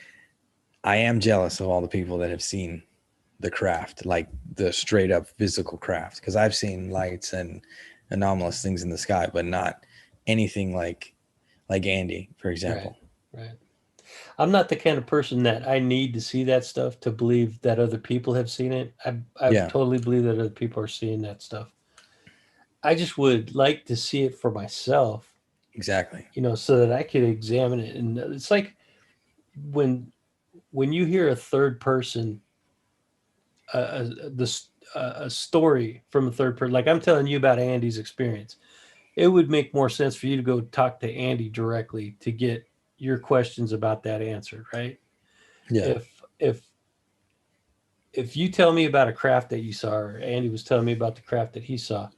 I am jealous of all the people that have seen the craft, like the straight up physical craft, because I've seen lights and anomalous things in the sky, but not anything like Andy, for example. Right. I'm not the kind of person that I need to see that stuff to believe that other people have seen it. I Yeah. totally believe that other people are seeing that stuff. I just would like to see it for myself, Exactly. so that I could examine it. And it's like when you hear a third person, a story from a third person, like I'm telling you about Andy's experience, it would make more sense for you to go talk to Andy directly to get your questions about that answered, right? Yeah. If you tell me about a craft that you saw, or Andy was telling me about the craft that he saw,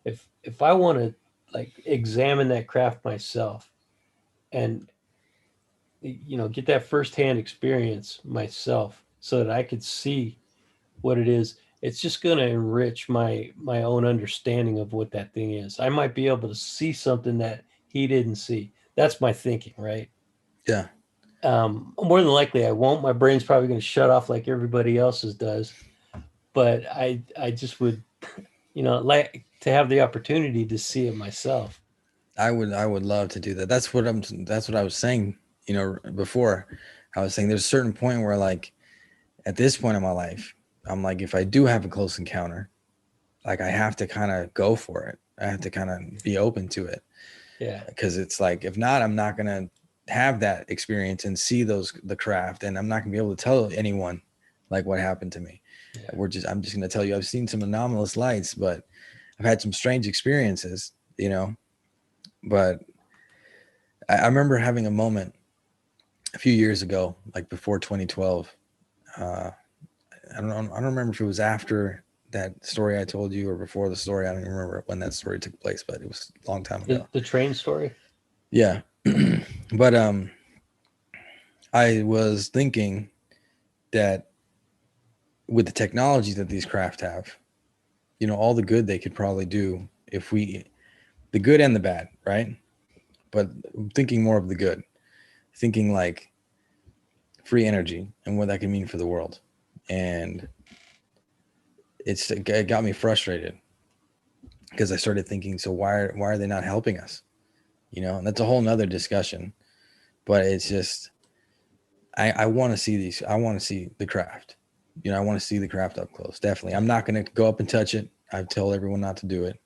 if I want to like examine that craft myself and get that firsthand experience myself so that I could see what it is, it's just going to enrich my own understanding of what that thing is. I might be able to see something that he didn't see. That's my thinking, right? Yeah. More than likely I won't. My brain's probably going to shut off like everybody else's does. But I just would, like to have the opportunity to see it myself. I would love to do that. That's what I was saying, before. I was saying there's a certain point where, like, at this point in my life, I'm like, if I do have a close encounter, like, I have to kind of go for it. I have to kind of be open to it. Yeah. Because it's like, if not, I'm not going to have that experience and see the craft, and I'm not going to be able to tell anyone like what happened to me. Yeah. I'm just going to tell you, I've seen some anomalous lights, but I've had some strange experiences, but I remember having a moment a few years ago, like before 2012. I don't remember if it was after that story I told you or before the story. I don't even remember when that story took place, but it was a long time ago. The train story? Yeah. But I was thinking that with the technology that these craft have, all the good they could probably do the good and the bad, right? But I'm thinking more of the good, thinking like free energy and what that can mean for the world. And it got me frustrated because I started thinking, so why are they not helping us? And that's a whole nother discussion, but it's just, I want to see these. I want to see the craft. I want to see the craft up close. Definitely. I'm not going to go up and touch it. I've told everyone not to do it.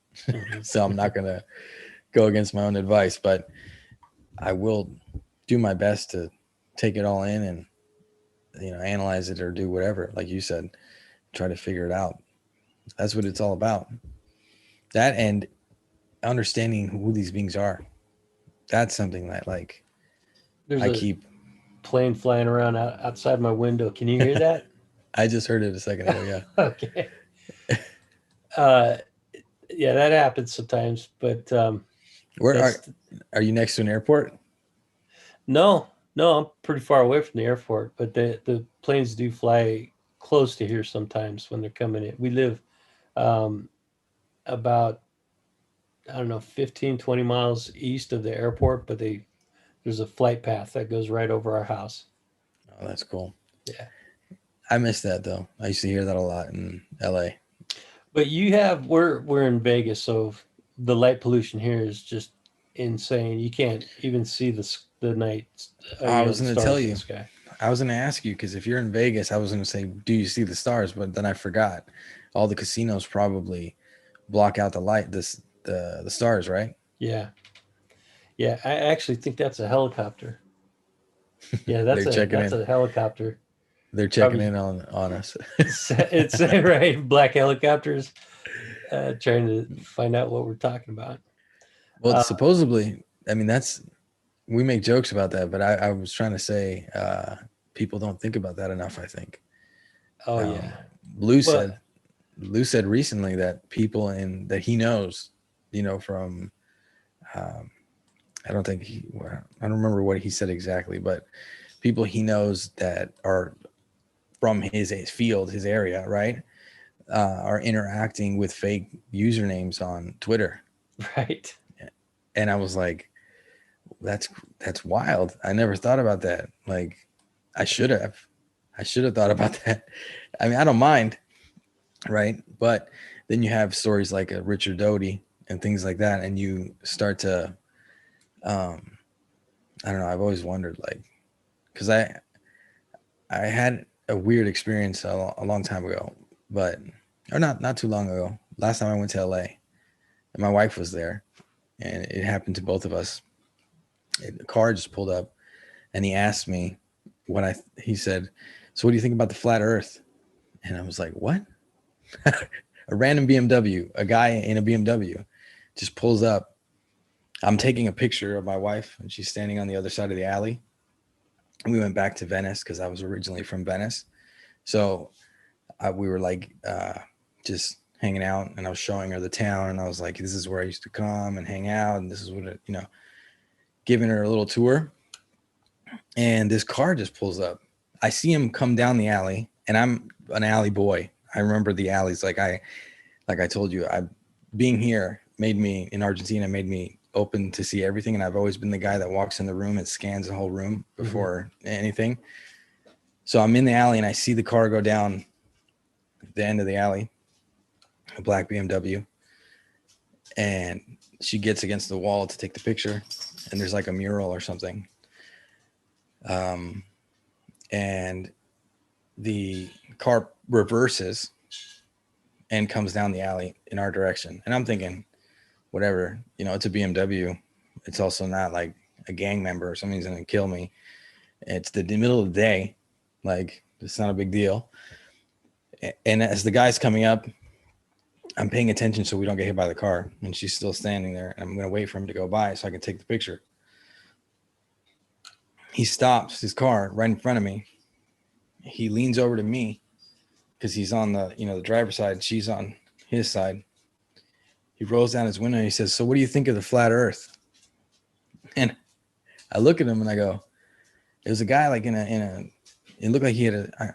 So I'm not going to go against my own advice, but I will do my best to take it all in and, analyze it or do whatever. Like you said, try to figure it out. That's what it's all about. That and understanding who these beings are. That's something that like There's I a keep. plane flying around outside my window. Can you hear that? I just heard it a second ago. Yeah. Okay. Yeah, that happens sometimes, but Where are you next to an airport? no, I'm pretty far away from the airport, but the planes do fly close to here sometimes when they're coming in. We live um, about, I don't know, 15, 20 miles east of the airport, but there's a flight path that goes right over our house. Oh, that's cool. Yeah. I miss that though. I used to hear that a lot in LA. But we're in Vegas, so the light pollution here is just insane. You can't even see the night, I was the going to stars tell in you. the sky. I was going to ask you because if you're in Vegas, I was going to say, do you see the stars? But then I forgot. All the casinos probably block out the light, the stars, right? Yeah. Yeah, I actually think that's a helicopter. Yeah, They're checking that's in. a helicopter. They're checking Probably in on us. it's right. Black helicopters trying to find out what we're talking about. Well, Uh, supposedly, I mean, we make jokes about that, but I was trying to say people don't think about that enough, I think. oh Um, yeah. Lou Well, said Lou said recently that people that he knows, from um, I don't think I don't remember what he said exactly, but people he knows that are from his field, his area, right, are interacting with fake usernames on Twitter. right. And I was like, that's wild. I never thought about that. Like, I should have thought about that. I mean, I don't mind, right? But then you have stories like a Richard Doty and things like that, and you start to, I don't know. I've always wondered, like, because I had a weird experience a long time ago, but or not too long ago. Last time I went to LA, and my wife was there, and it happened to both of us. The car just pulled up, and he asked me he said, "So what do you think about the flat Earth?" And I was like, "What?" A random BMW, a guy in a BMW, just pulls up. I'm taking a picture of my wife, and she's standing on the other side of the alley. And we went back to Venice because I was originally from Venice. So we were like just hanging out, and I was showing her the town, and I was like, "This is where I used to come and hang out, and this is what giving her a little tour." And this car just pulls up. I see him come down the alley, and I'm an alley boy. I remember the alleys. Like I told you, being here in Argentina made me open to see everything. And I've always been the guy that walks in the room and scans the whole room before anything. So I'm in the alley and I see the car go down the end of the alley, a black BMW. And she gets against the wall to take the picture. And there's like a mural or something. And the car reverses and comes down the alley in our direction. And I'm thinking, whatever, it's a BMW. It's also not like a gang member or somebody's going to kill me. It's the middle of the day. Like, it's not a big deal. And as the guy's coming up, I'm paying attention so we don't get hit by the car. And she's still standing there. And I'm going to wait for him to go by so I can take the picture. He stops his car right in front of me. He leans over to me because he's on the driver's side. She's on his side. He rolls down his window and he says, "So what do you think of the flat Earth?" And I look at him and I go, it was a guy like it looked like he had I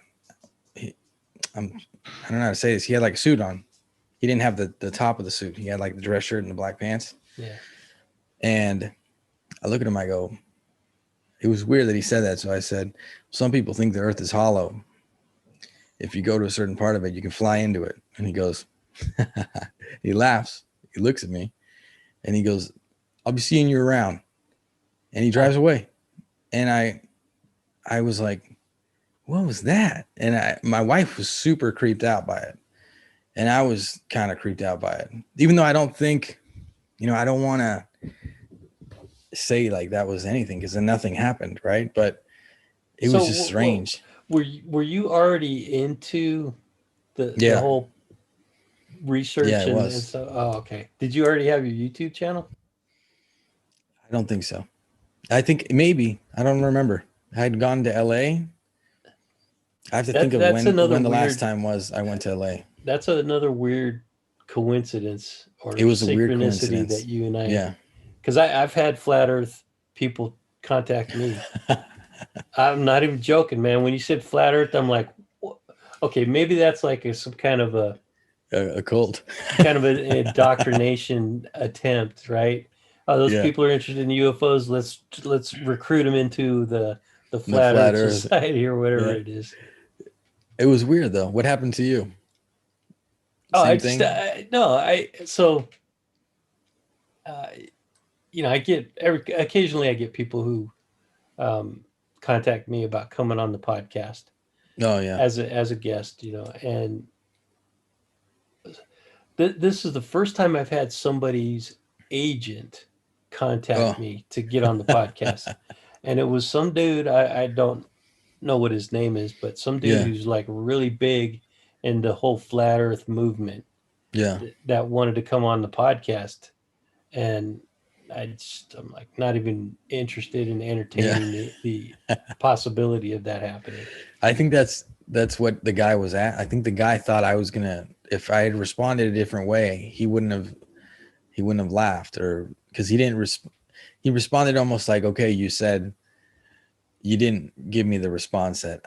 don't know how to say this. He had like a suit on. He didn't have the top of the suit. He had like the dress shirt and the black pants. Yeah. And I look at him, I go, it was weird that he said that. So I said, some people think the Earth is hollow. If you go to a certain part of it, you can fly into it. And he goes, he laughs. He looks at me and he goes, "I'll be seeing you around." And he drives away. And I was like, what was that? And my wife was super creeped out by it. And I was kind of creeped out by it. Even though I don't think, I don't want to say like that was anything because then nothing happened, right? But it was just strange. Were you already into the Yeah. whole research Yeah, it and was. so? Oh, okay. Did you already have your YouTube channel? I don't think so. I think maybe. I don't remember. I had gone to LA. I have to think of That's when another the last weird. time was I went to LA. That's another weird coincidence or It was a weird synchronicity coincidence. that you and I, Yeah. because I've had flat Earth people contact me. I'm not even joking, man. When you said flat Earth, I'm like, "Wha- okay, maybe that's like some kind of A cult. an indoctrination attempt, right? Oh, those Yeah. people are interested in UFOs. Let's recruit them into the The flat flat Earth Earth. Society or whatever Yeah. it is. It was weird though. What happened to you? Oh, Same thing? no, uh, I get occasionally I get people who um, contact me about coming on the podcast Oh yeah. as a guest, and this is the first time I've had somebody's agent contact Oh. me to get on the podcast. And it was some dude, I don't know what his name is, but some dude Yeah. who's like really big in the whole flat earth movement Yeah. that wanted to come on the podcast. And I'm like not even interested in Yeah. entertaining the possibility of that happening. I think that's what the guy was at. I think the guy thought I was gonna, if I had responded a different way, he wouldn't have laughed, or because he responded almost like, okay, you said you didn't give me the response that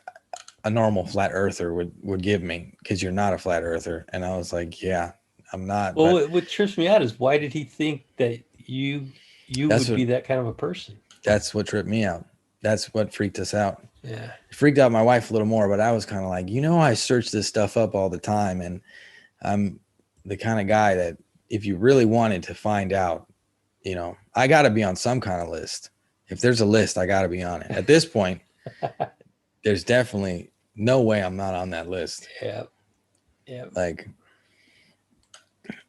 a normal flat earther would give me because you're not a flat earther. And I was like, yeah, I'm not. Well, But what trips me out is why did he think that you that's would what be that kind of a person? that's what tripped me out. That's what freaked us out. Yeah. It freaked out my wife a little more, but I was kind of like, I search this stuff up all the time, and I'm the kind of guy that if you really wanted to find out, I got to be on some kind of list. If there's a list, I got to be on it. At this point, there's definitely no way I'm not on that list. Yeah. Yeah. Like,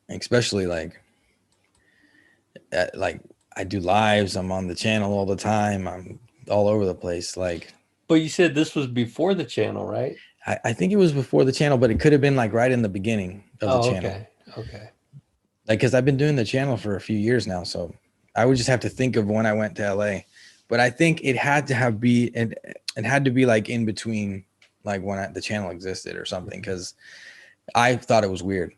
especially like I do lives. I'm on the channel all the time. I'm all over the place. Like, But you said this was before the channel, right? I think it was before the channel, but it could have been like right in the beginning of the channel. Okay. Okay. Like, because I've been doing the channel for a few years now, so I would just have to think of when I went to LA. But I think it had to it had to be like in between, like when the channel existed or something, because I thought it was weird,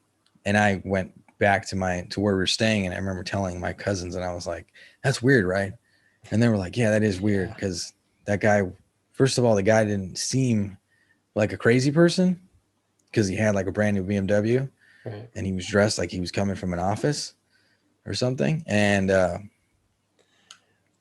and I went back to where we were staying, and I remember telling my cousins, and I was like, "That's weird, right?" And they were like, "Yeah, that is weird," because that guy, first of all, the guy didn't seem like a crazy person because he had like a brand new BMW. Right. And he was dressed like he was coming from an office or something. And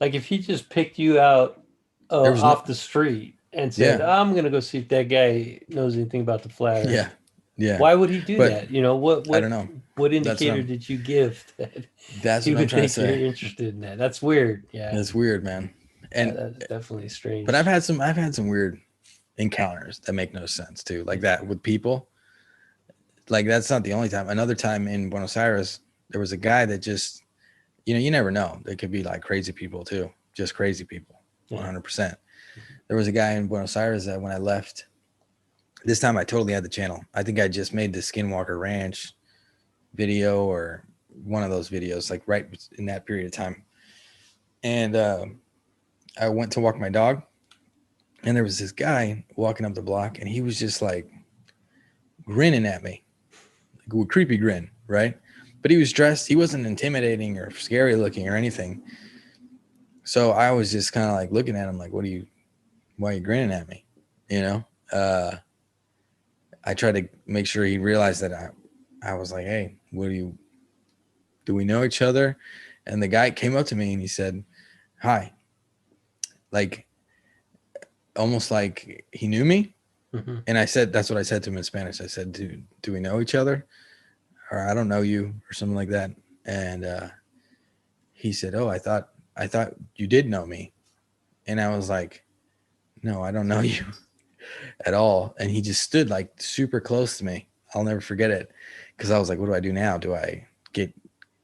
Like if he just picked you out there was off the street and said, yeah, "I'm gonna go see if that guy knows anything about the flat Earth." yeah. Why would he do But that? What I don't know. what indicator did you give that That's he what I'm would trying to think you're say. interested in that? That's weird. Yeah. That's weird, man. And That's definitely strange. but I've had some weird encounters that make no sense too, like that with people. Like that's not the only time. Another time in Buenos Aires, there was a guy that just, you never know. They could be like crazy people too, just crazy people, 100%. There was a guy in Buenos Aires that when I left, this time I totally had the channel. I think I just made the Skinwalker Ranch video or one of those videos, like right in that period of time. And I went to walk my dog, and there was this guy walking up the block, and he was just like grinning at me, like a creepy grin, right? But he was dressed, he wasn't intimidating or scary looking or anything. So I was just kind of like looking at him like, why are you grinning at me? I tried to make sure he realized that I was like, hey, do we know each other? And the guy came up to me and he said, hi. Like, almost like he knew me. Mm-hmm. And I said, that's what I said to him in Spanish. I said, do we know each other? Or I don't know you, or something like that. And he said, oh, I thought you did know me. And I was like, no, I don't know you at all. And he just stood like super close to me. I'll never forget it. Because I was like, what do I do now? Do I get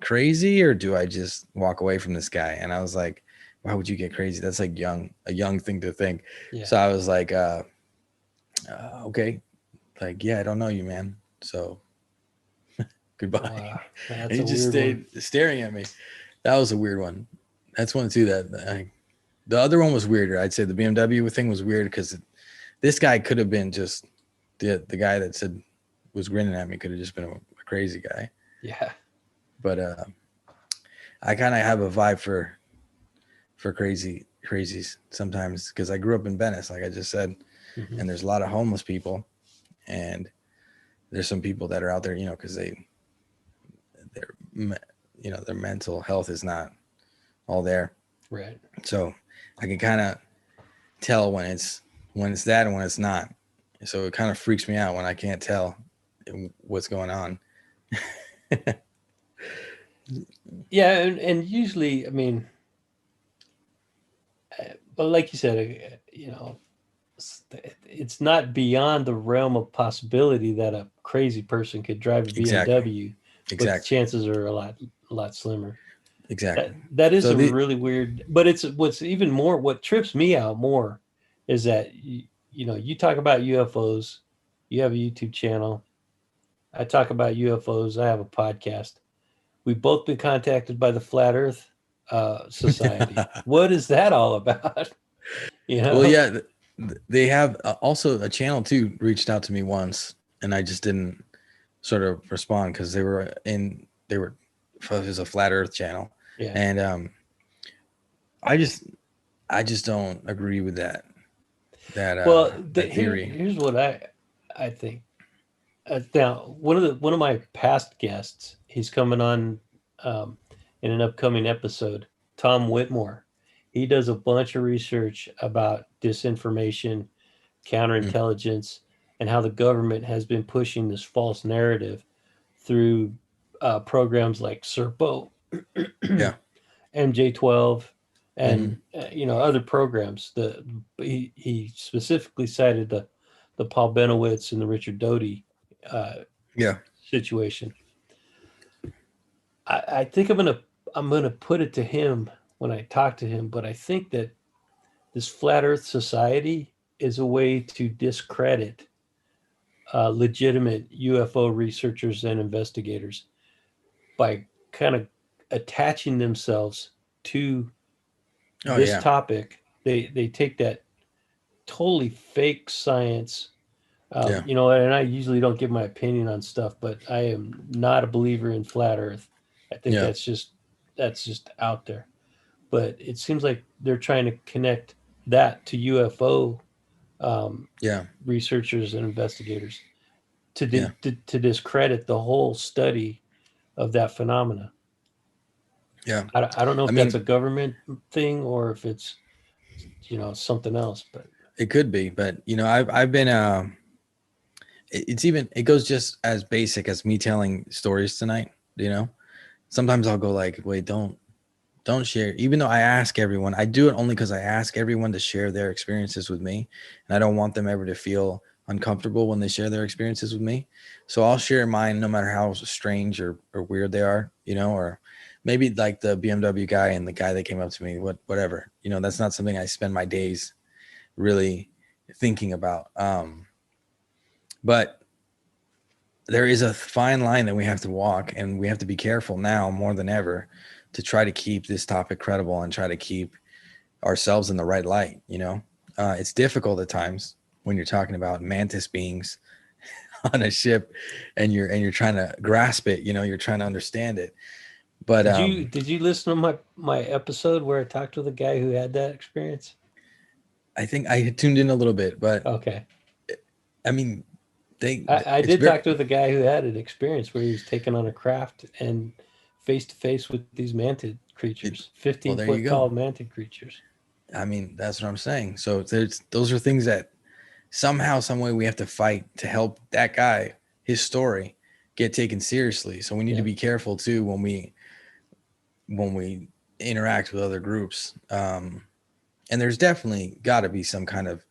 crazy or do I just walk away from this guy? And I was like, why would you get crazy? That's like a young thing to think. Yeah. So I was like, okay, like, yeah, I don't know you, man. So goodbye. Wow. And That's he a just weird stayed staring at me. That was a weird one. That's one too. The other one was weirder. I'd say the BMW thing was weird because this guy could have been just the guy that said was grinning at me could have just been a crazy guy. Yeah. But I kind of have a vibe for crazies sometimes because I grew up in Venice, like I just said, Mhm. and there's a lot of homeless people, and there's some people that are out there, because their mental health is not all there. Right. So I can kind of tell when it's that and when it's not. So it kind of freaks me out when I can't tell what's going on. Yeah, and usually, I mean, but like you said, it's not beyond the realm of possibility that a crazy person could drive a BMW, but the Exactly. chances are a lot slimmer. Exactly. That is So a really weird, but it's what's even more, what trips me out more is that you talk about UFOs, you have a YouTube channel. I talk about UFOs. I have a podcast. We've both been contacted by the Flat Earth Society. What is that all about? Well, yeah, they have also a channel too reached out to me once, and I just didn't sort of respond because it was a flat Earth channel, Yeah. and I just don't agree with that Well, that theory. here's what I think. Now, one of my past guests, he's coming on in an upcoming episode. Tom Whitmore. He does a bunch of research about disinformation, counterintelligence, and how the government has been pushing this false narrative through programs like Serpo, Yeah. MJ12, Mhm. and other programs. He specifically cited the Paul Benowitz and the Richard Doty Yeah. situation. I think I'm gonna put it to him when I talk to him, but I think that this flat Earth society is a way to discredit legitimate UFO researchers and investigators by kind of attaching themselves to Oh this yeah. topic. They take that totally fake science. Yeah. And I usually don't give my opinion on stuff, but I am not a believer in flat Earth. I think Yeah. that's just out there. But it seems like they're trying to connect that to UFO Yeah. researchers and investigators Yeah. to discredit the whole study of that phenomena. Yeah. I don't know I if that's a mean, government thing or if it's something else, but it could be, but I've been it goes just as basic as me telling stories tonight. Sometimes I'll go like, wait, don't share. Even though I ask everyone, I do it only because I ask everyone to share their experiences with me, and I don't want them ever to feel uncomfortable when they share their experiences with me. So I'll share mine no matter how strange or weird they are, or maybe like the BMW guy and the guy that came up to me, whatever. That's not something I spend my days really thinking about. But there is a fine line that we have to walk, and we have to be careful now more than ever to try to keep this topic credible and try to keep ourselves in the right light. It's difficult at times when you're talking about mantis beings on a ship and you're trying to grasp it, you're trying to understand it. But did you listen to my episode where I talked to the guy who had that experience? I think I had tuned in a little bit, but Okay. I mean, I it's did very, talk to the guy who had an experience where he was taken on a craft and face to face with these mantid creatures, well, 15 there you foot go. tall mantid creatures. I mean, that's what I'm saying. So those are things that somehow, some way we have to fight to help that guy, his story, get taken seriously. So we need to be careful too when we interact with other groups. And there's definitely got to be some kind of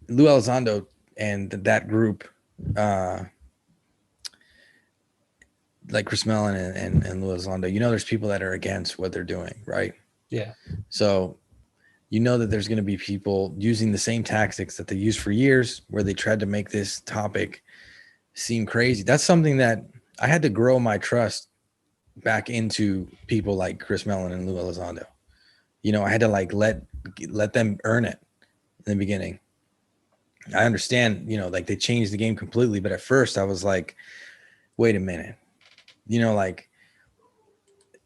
Lou Elizondo and that group. like Chris Mellon and Louis Londo, you know, there's people that are against what they're doing, right? Yeah. So you know that there's going to be people using the same tactics that they used for years, where they tried to make this topic seem crazy. That's something that I had to grow my trust back into people like Chris Mellon and Lou Elizondo. You know, I had to like let them earn it in the beginning. I understand, you know, like they changed the game completely, but at first I was like, wait a minute, you know, like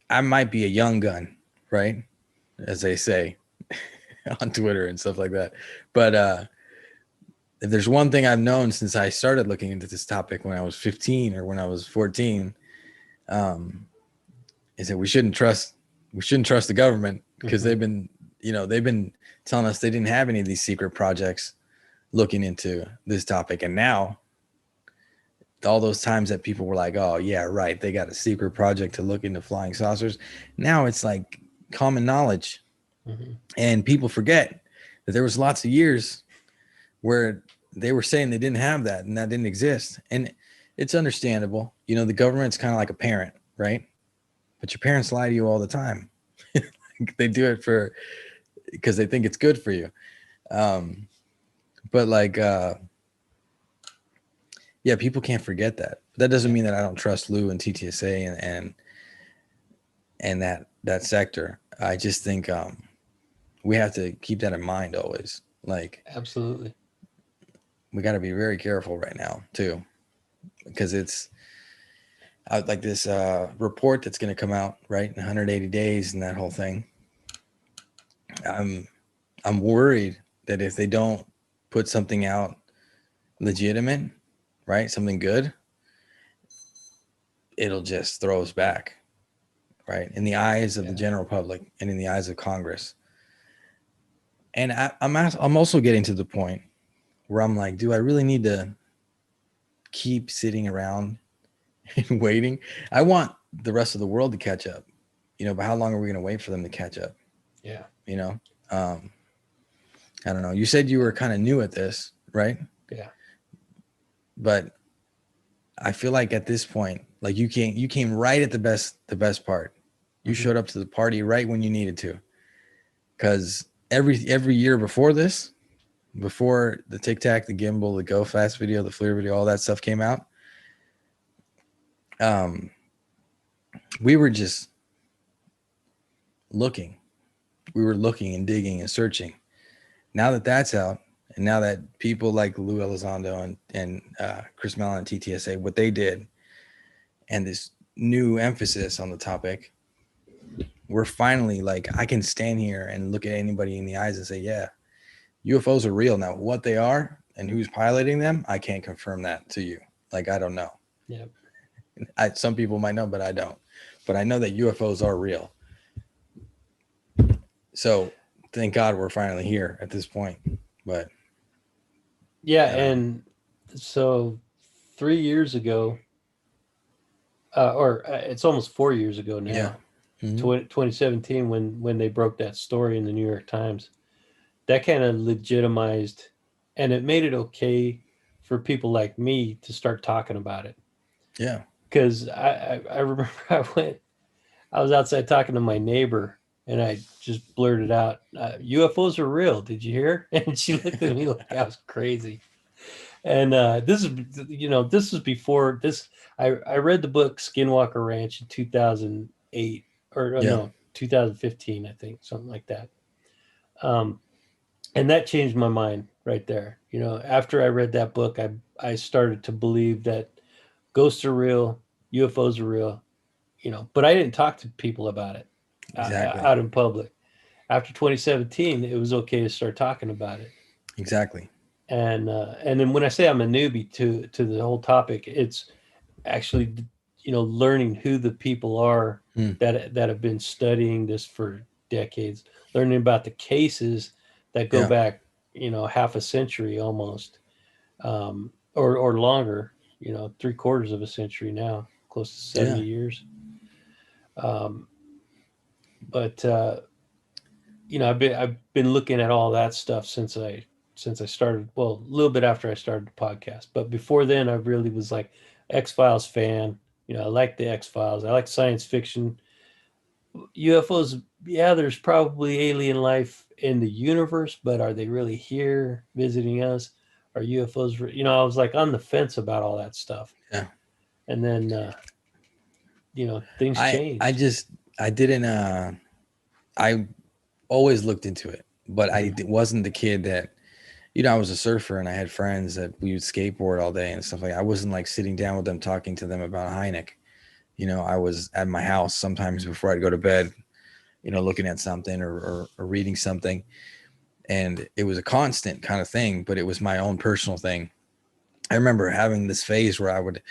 I might be a young gun, right? As they say on Twitter and stuff like that. But if there's one thing I've known since I started looking into this topic when I was 15 or when I was 14, is that we shouldn't trust the government, because they've been telling us they didn't have any of these secret projects looking into this topic. And now all those times that people were like, oh yeah, right, they got a secret project to look into flying saucers, now it's like common knowledge. And people forget that there was lots of years where they were saying they didn't have that and that didn't exist. And it's understandable. You know, the government's kind of like a parent, right? But your parents lie to you all the time. They do it because they think it's good for you. But like, yeah, people can't forget that. That doesn't mean that I don't trust Lou and TTSA and that sector. I just think we have to keep that in mind always. Like, Absolutely. we got to be very careful right now too, because it's like this report that's going to come out right in 180 days and that whole thing. I'm worried that if they don't put something out legitimate, right, something good, it'll just throw us back, right, in the eyes of the general public and in the eyes of Congress. And I'm also getting to the point where I'm like, do I really need to keep sitting around and waiting? I want the rest of the world to catch up, you know, but how long are we going to wait for them to catch up? Yeah. You know, I don't know. You said you were kind of new at this, right? Yeah. But I feel like at this point, like you came right at the best part. You showed up to the party right when you needed to. Because every year before this, before the Tic Tac, the gimbal, the Go Fast video, the FLIR video, all that stuff came out, we were just looking. We were looking and digging and searching. Now that that's out, and now that people like Lou Elizondo and Chris Mellon and TTSA, what they did, and this new emphasis on the topic, we're finally like, I can stand here and look at anybody in the eyes and say, yeah, UFOs are real. Now, what they are and who's piloting them, I can't confirm that to you. Like, I don't know. Yeah. Some people might know, but I don't. But I know that UFOs are real. So thank God we're finally here at this point. But yeah, and so 3 years ago, it's almost 4 years ago now. Yeah. 2017, when they broke that story in the New York Times, that kind of legitimized, and it made it okay for people like me to start talking about it. Yeah. Because I remember I was outside talking to my neighbor, and I just blurted out, UFOs are real. Did you hear? And she looked at me like I was crazy. And this is before this. I read the book Skinwalker Ranch in 2008 or no, 2015, I think, something like that. And that changed my mind right there. You know, after I read that book, I started to believe that ghosts are real, UFOs are real, you know, but I didn't talk to people about it out in public. After 2017, it was okay to start talking about it. Exactly. And then when I say I'm a newbie to the whole topic, it's actually, you know, learning who the people are that have been studying this for decades, learning about the cases that go back, you know, half a century almost, or longer, you know, 3/4 of a century now, close to 70 years. But you know, I've been looking at all that stuff since I started. Well, a little bit after I started the podcast, but before then, I really was like X-Files fan. I like the X-Files. I like science fiction. UFOs, yeah, there's probably alien life in the universe, but are they really here visiting us? Are UFOs, I was like on the fence about all that stuff. Yeah. And then, things I changed. just I didn't I always looked into it, but wasn't the kid that, I was a surfer and I had friends that we would skateboard all day and stuff like that. I wasn't like sitting down with them talking to them about Heineck. I was at my house sometimes before I'd go to bed, looking at something or reading something. And it was a constant kind of thing, but it was my own personal thing. I remember having this phase where I would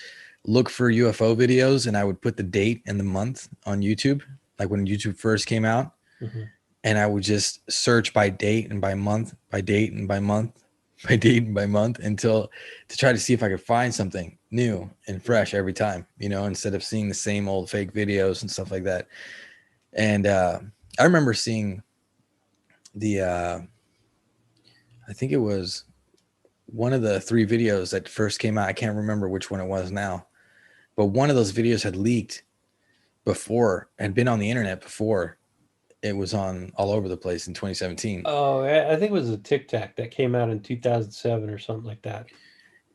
look for UFO videos and I would put the date and the month on YouTube, like when YouTube first came out. Mm-hmm. And I would just search by date and by month, by date and by month, by date and by month, until to try to see if I could find something new and fresh every time, instead of seeing the same old fake videos and stuff like that. And I remember seeing the I think it was one of the 3 videos that first came out. I can't remember which one it was now, but one of those videos had leaked before, had been on the internet before it was on all over the place in 2017. Oh, I think it was a Tic Tac that came out in 2007 or something like that.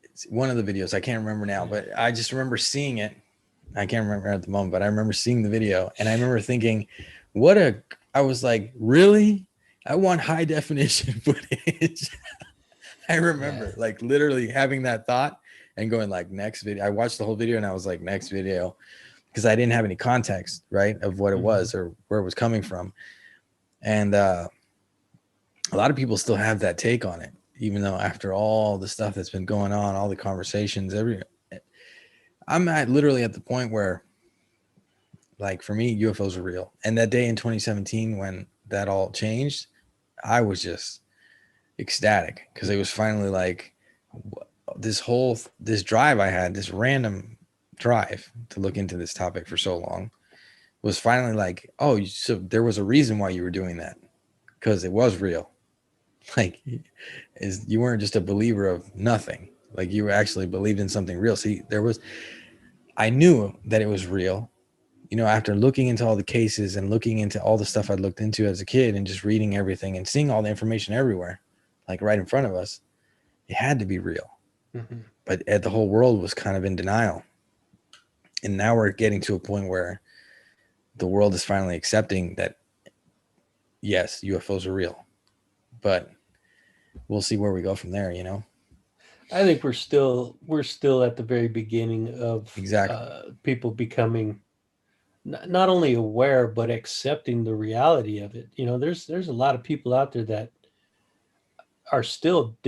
It's one of the videos. I can't remember now, but I just remember seeing it. I can't remember at the moment, but I remember seeing the video and I remember thinking, I was like, really? I want high definition footage. I remember like literally having that thought and going like next video. I watched the whole video and I was like, next video, because I didn't have any context, right, of what it was or where it was coming from. And a lot of people still have that take on it, even though after all the stuff that's been going on, all the conversations, I'm literally at the point where, like, for me, UFOs are real. And that day in 2017, when that all changed, I was just ecstatic because it was finally like this drive I had, this random drive to look into this topic for so long, was finally like, oh, so there was a reason why you were doing that, because it was real. Like, you weren't just a believer of nothing. Like, you actually believed in something real. See, I knew that it was real, after looking into all the cases and looking into all the stuff I'd looked into as a kid and just reading everything and seeing all the information everywhere, like right in front of us. It had to be real. Mm-hmm. But the whole world was kind of in denial. And now we're getting to a point where the world is finally accepting that, yes, UFOs are real. But we'll see where we go from there, I think we're still at the very beginning of exactly people becoming not only aware but accepting the reality of it. There's a lot of people out there that are still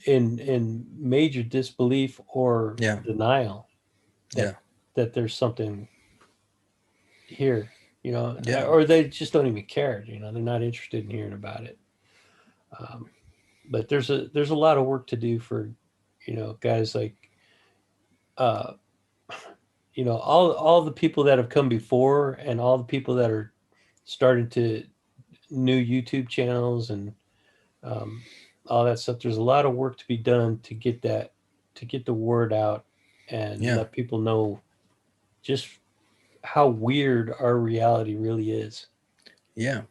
in major disbelief or denial that there's something here, or they just don't even care. They're not interested in hearing about it. But there's a lot of work to do for, guys like, all the people that have come before and all the people that are starting to new YouTube channels and all that stuff. There's a lot of work to be done to get the word out and let people know just how weird our reality really is. Yeah.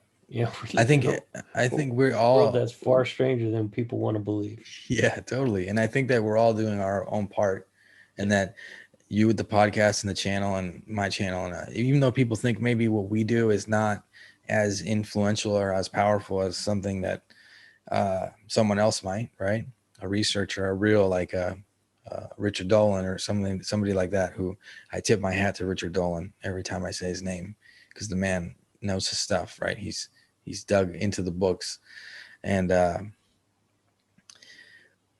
I think we're all, world that's far stranger than people want to believe. Yeah, totally. And I think that we're all doing our own part, and that you with the podcast and the channel and my channel, and even though people think maybe what we do is not as influential or as powerful as something that someone else might, right? A researcher, a real, like Richard Dolan or somebody like that, who I tip my hat to Richard Dolan every time I say his name, because the man knows his stuff, right? He's dug into the books, and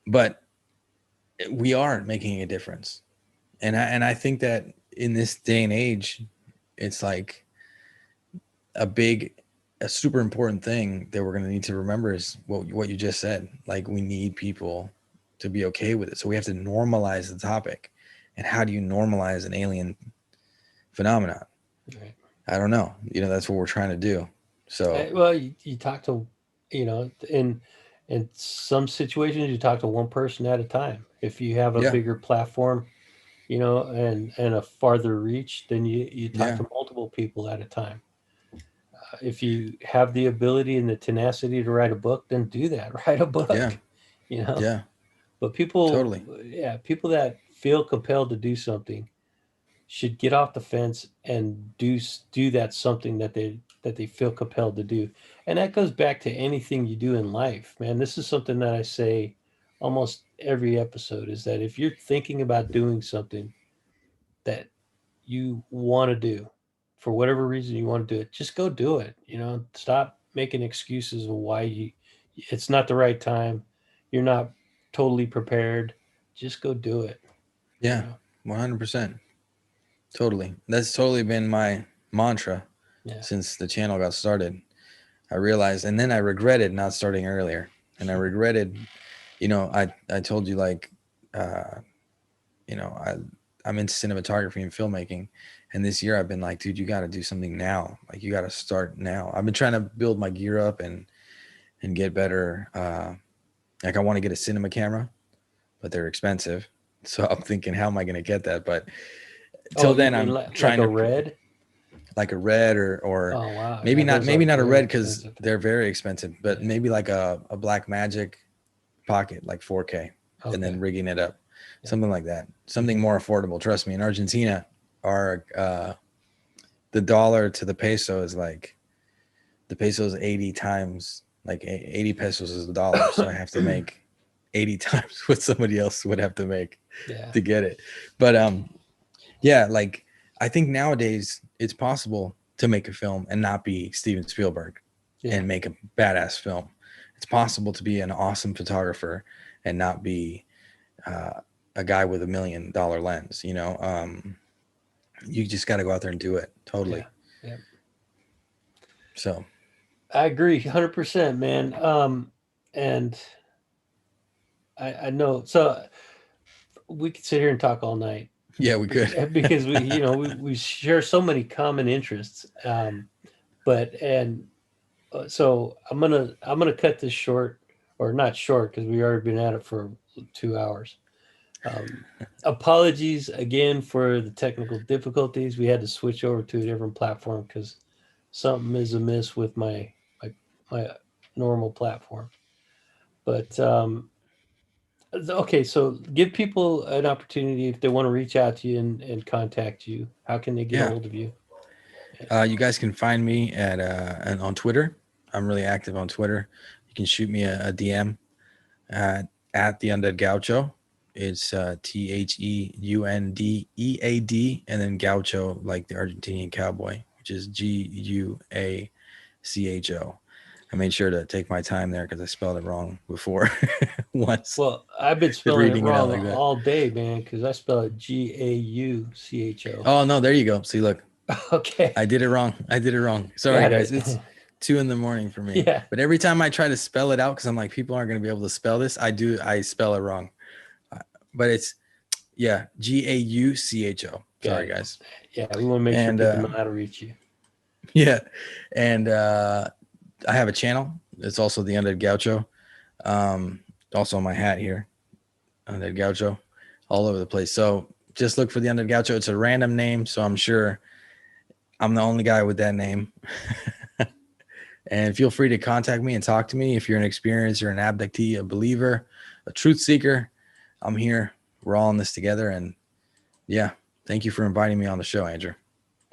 but we are making a difference. And I think that in this day and age, it's like a super important thing that we're going to need to remember is what you just said. Like, we need people to be okay with it. So we have to normalize the topic. And how do you normalize an alien phenomenon? Right. I don't know. That's what we're trying to do. So, well, you talk to, in some situations, you talk to one person at a time. If you have a bigger platform, and a farther reach, then you talk Yeah. to multiple people at a time. If you have the ability and the tenacity to write a book, then do that. Write a Yeah. book, you know. Yeah. But people, Totally. yeah, people that feel compelled to do something should get off the fence and do that something that they feel compelled to do. And that goes back to anything you do in life, man. This is something that I say almost every episode, is that if you're thinking about doing something that you want to do, for whatever reason you want to do it, just go do it. Stop making excuses of why it's not the right time, you're not totally prepared. Just go do it you Yeah. know 100%. Totally. That's totally been my mantra yeah. since the channel got started. I realized, and then I regretted not starting earlier. And I regretted, I told you, like, uh, you know, I, I'm into cinematography and filmmaking. And this year I've been like, dude, you got to do something now. Like, you got to start now. I've been trying to build my gear up and get better. Like, I want to get a cinema camera, but they're expensive. So I'm thinking, how am I going to get that? But Oh, till you then, mean I'm like trying a to red? like a red or Oh wow, maybe yeah, not those are a very red, because expensive. they're very expensive, but Yeah. maybe like a black magic pocket, like 4K, and Okay. then rigging it up, Yeah. something like that, something Mhm. more affordable. Trust me, in Argentina, our the dollar to the peso is like, the peso is 80 times, like 80 pesos is the dollar, so I have to make 80 times what somebody else would have to make Yeah. to get it. But yeah, like, I think nowadays it's possible to make a film and not be Steven Spielberg Yeah. and make a badass film. It's possible to be an awesome photographer and not be a guy with $1 million lens. You just got to go out there and do it. Yeah. Totally. Yeah. So I agree 100%, man. And I know. So we could sit here and talk all night yeah, we could. because we share so many common interests. But and so I'm gonna cut this short, or not short, because we already been at it for 2 hours. Um, Apologies again for the technical difficulties. We had to switch over to a different platform because something is amiss with my my normal platform. But okay, so give people an opportunity if they want to reach out to you and contact you. How can they get a Yeah. hold of you? You guys can find me and on Twitter. I'm really active on Twitter. You can shoot me a DM at the Undead Gaucho. It's THEUNDEAD, and then Gaucho, like the Argentinian cowboy, which is GUACHO. I made sure to take my time there because I spelled it wrong before once, Well, I've been spelling it reading it out wrong like that. all day, man, because I spell it Gaucho. Oh no, there you go. See, look, Okay, I did it wrong. Sorry, got guys. it. It's 2 a.m. for me. Yeah, But every time I try to spell it out, because I'm like, people aren't going to be able to spell this, I spell it wrong. But it's, yeah, GAUCHO. got Sorry, it. guys. Yeah, we want to make sure And people know how to reach you. yeah, and I have a channel. It's also the Undead Gaucho. Um, Also on my hat here, Undead Gaucho, all over the place. So just look for the Undead Gaucho. It's a random name, so I'm sure I'm the only guy with that name. And feel free to contact me and talk to me if you're an experiencer, an abductee, a believer, a truth seeker. I'm here. We're all in this together. And yeah, thank you for inviting me on the show, Andrew.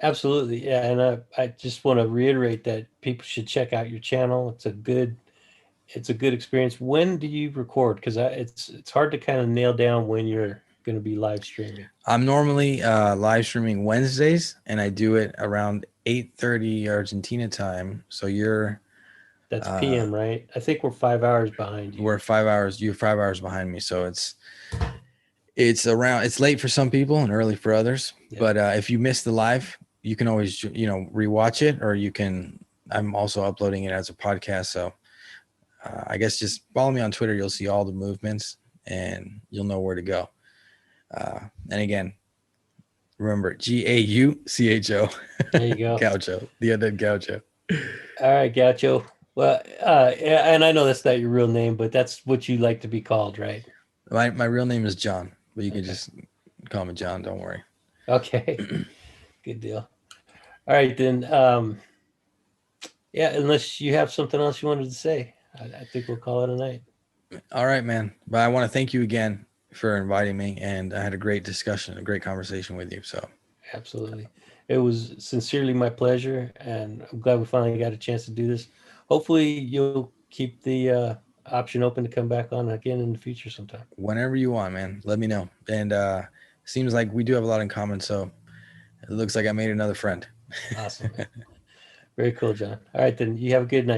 Absolutely, yeah, and I just want to reiterate that people should check out your channel. It's a good experience. When do you record? Because it's hard to kind of nail down when you're going to be live streaming. I'm normally live streaming Wednesdays, and I do it around 8:30 Argentina time. So That's PM, right? I think we're 5 hours behind you. we're 5 hours. You're 5 hours behind me, so it's late for some people and early for others. Yeah. But if you miss the live, you can always rewatch it, or I'm also uploading it as a podcast. So I guess just follow me on Twitter. You'll see all the movements and you'll know where to go. And again, remember, GAUCHO. There you go. Gaucho, the Undead Gaucho. All right, Gaucho. Well, and I know that's not your real name, but that's what you like to be called, right? My real name is John, but you can Okay. just Call me John. Don't worry. Okay. Good deal. All right, then. Yeah, unless you have something else you wanted to say, I think we'll call it a night. All right, man. But I want to thank you again for inviting me, and I had a great discussion, a great conversation with you. So Absolutely. It was sincerely my pleasure, and I'm glad we finally got a chance to do this. Hopefully, you'll keep the option open to come back on again in the future sometime. whenever you want, man, let me know. And seems like we do have a lot in common. So it looks like I made another friend. Awesome, man. Very cool, John. All right, then. You have a good night.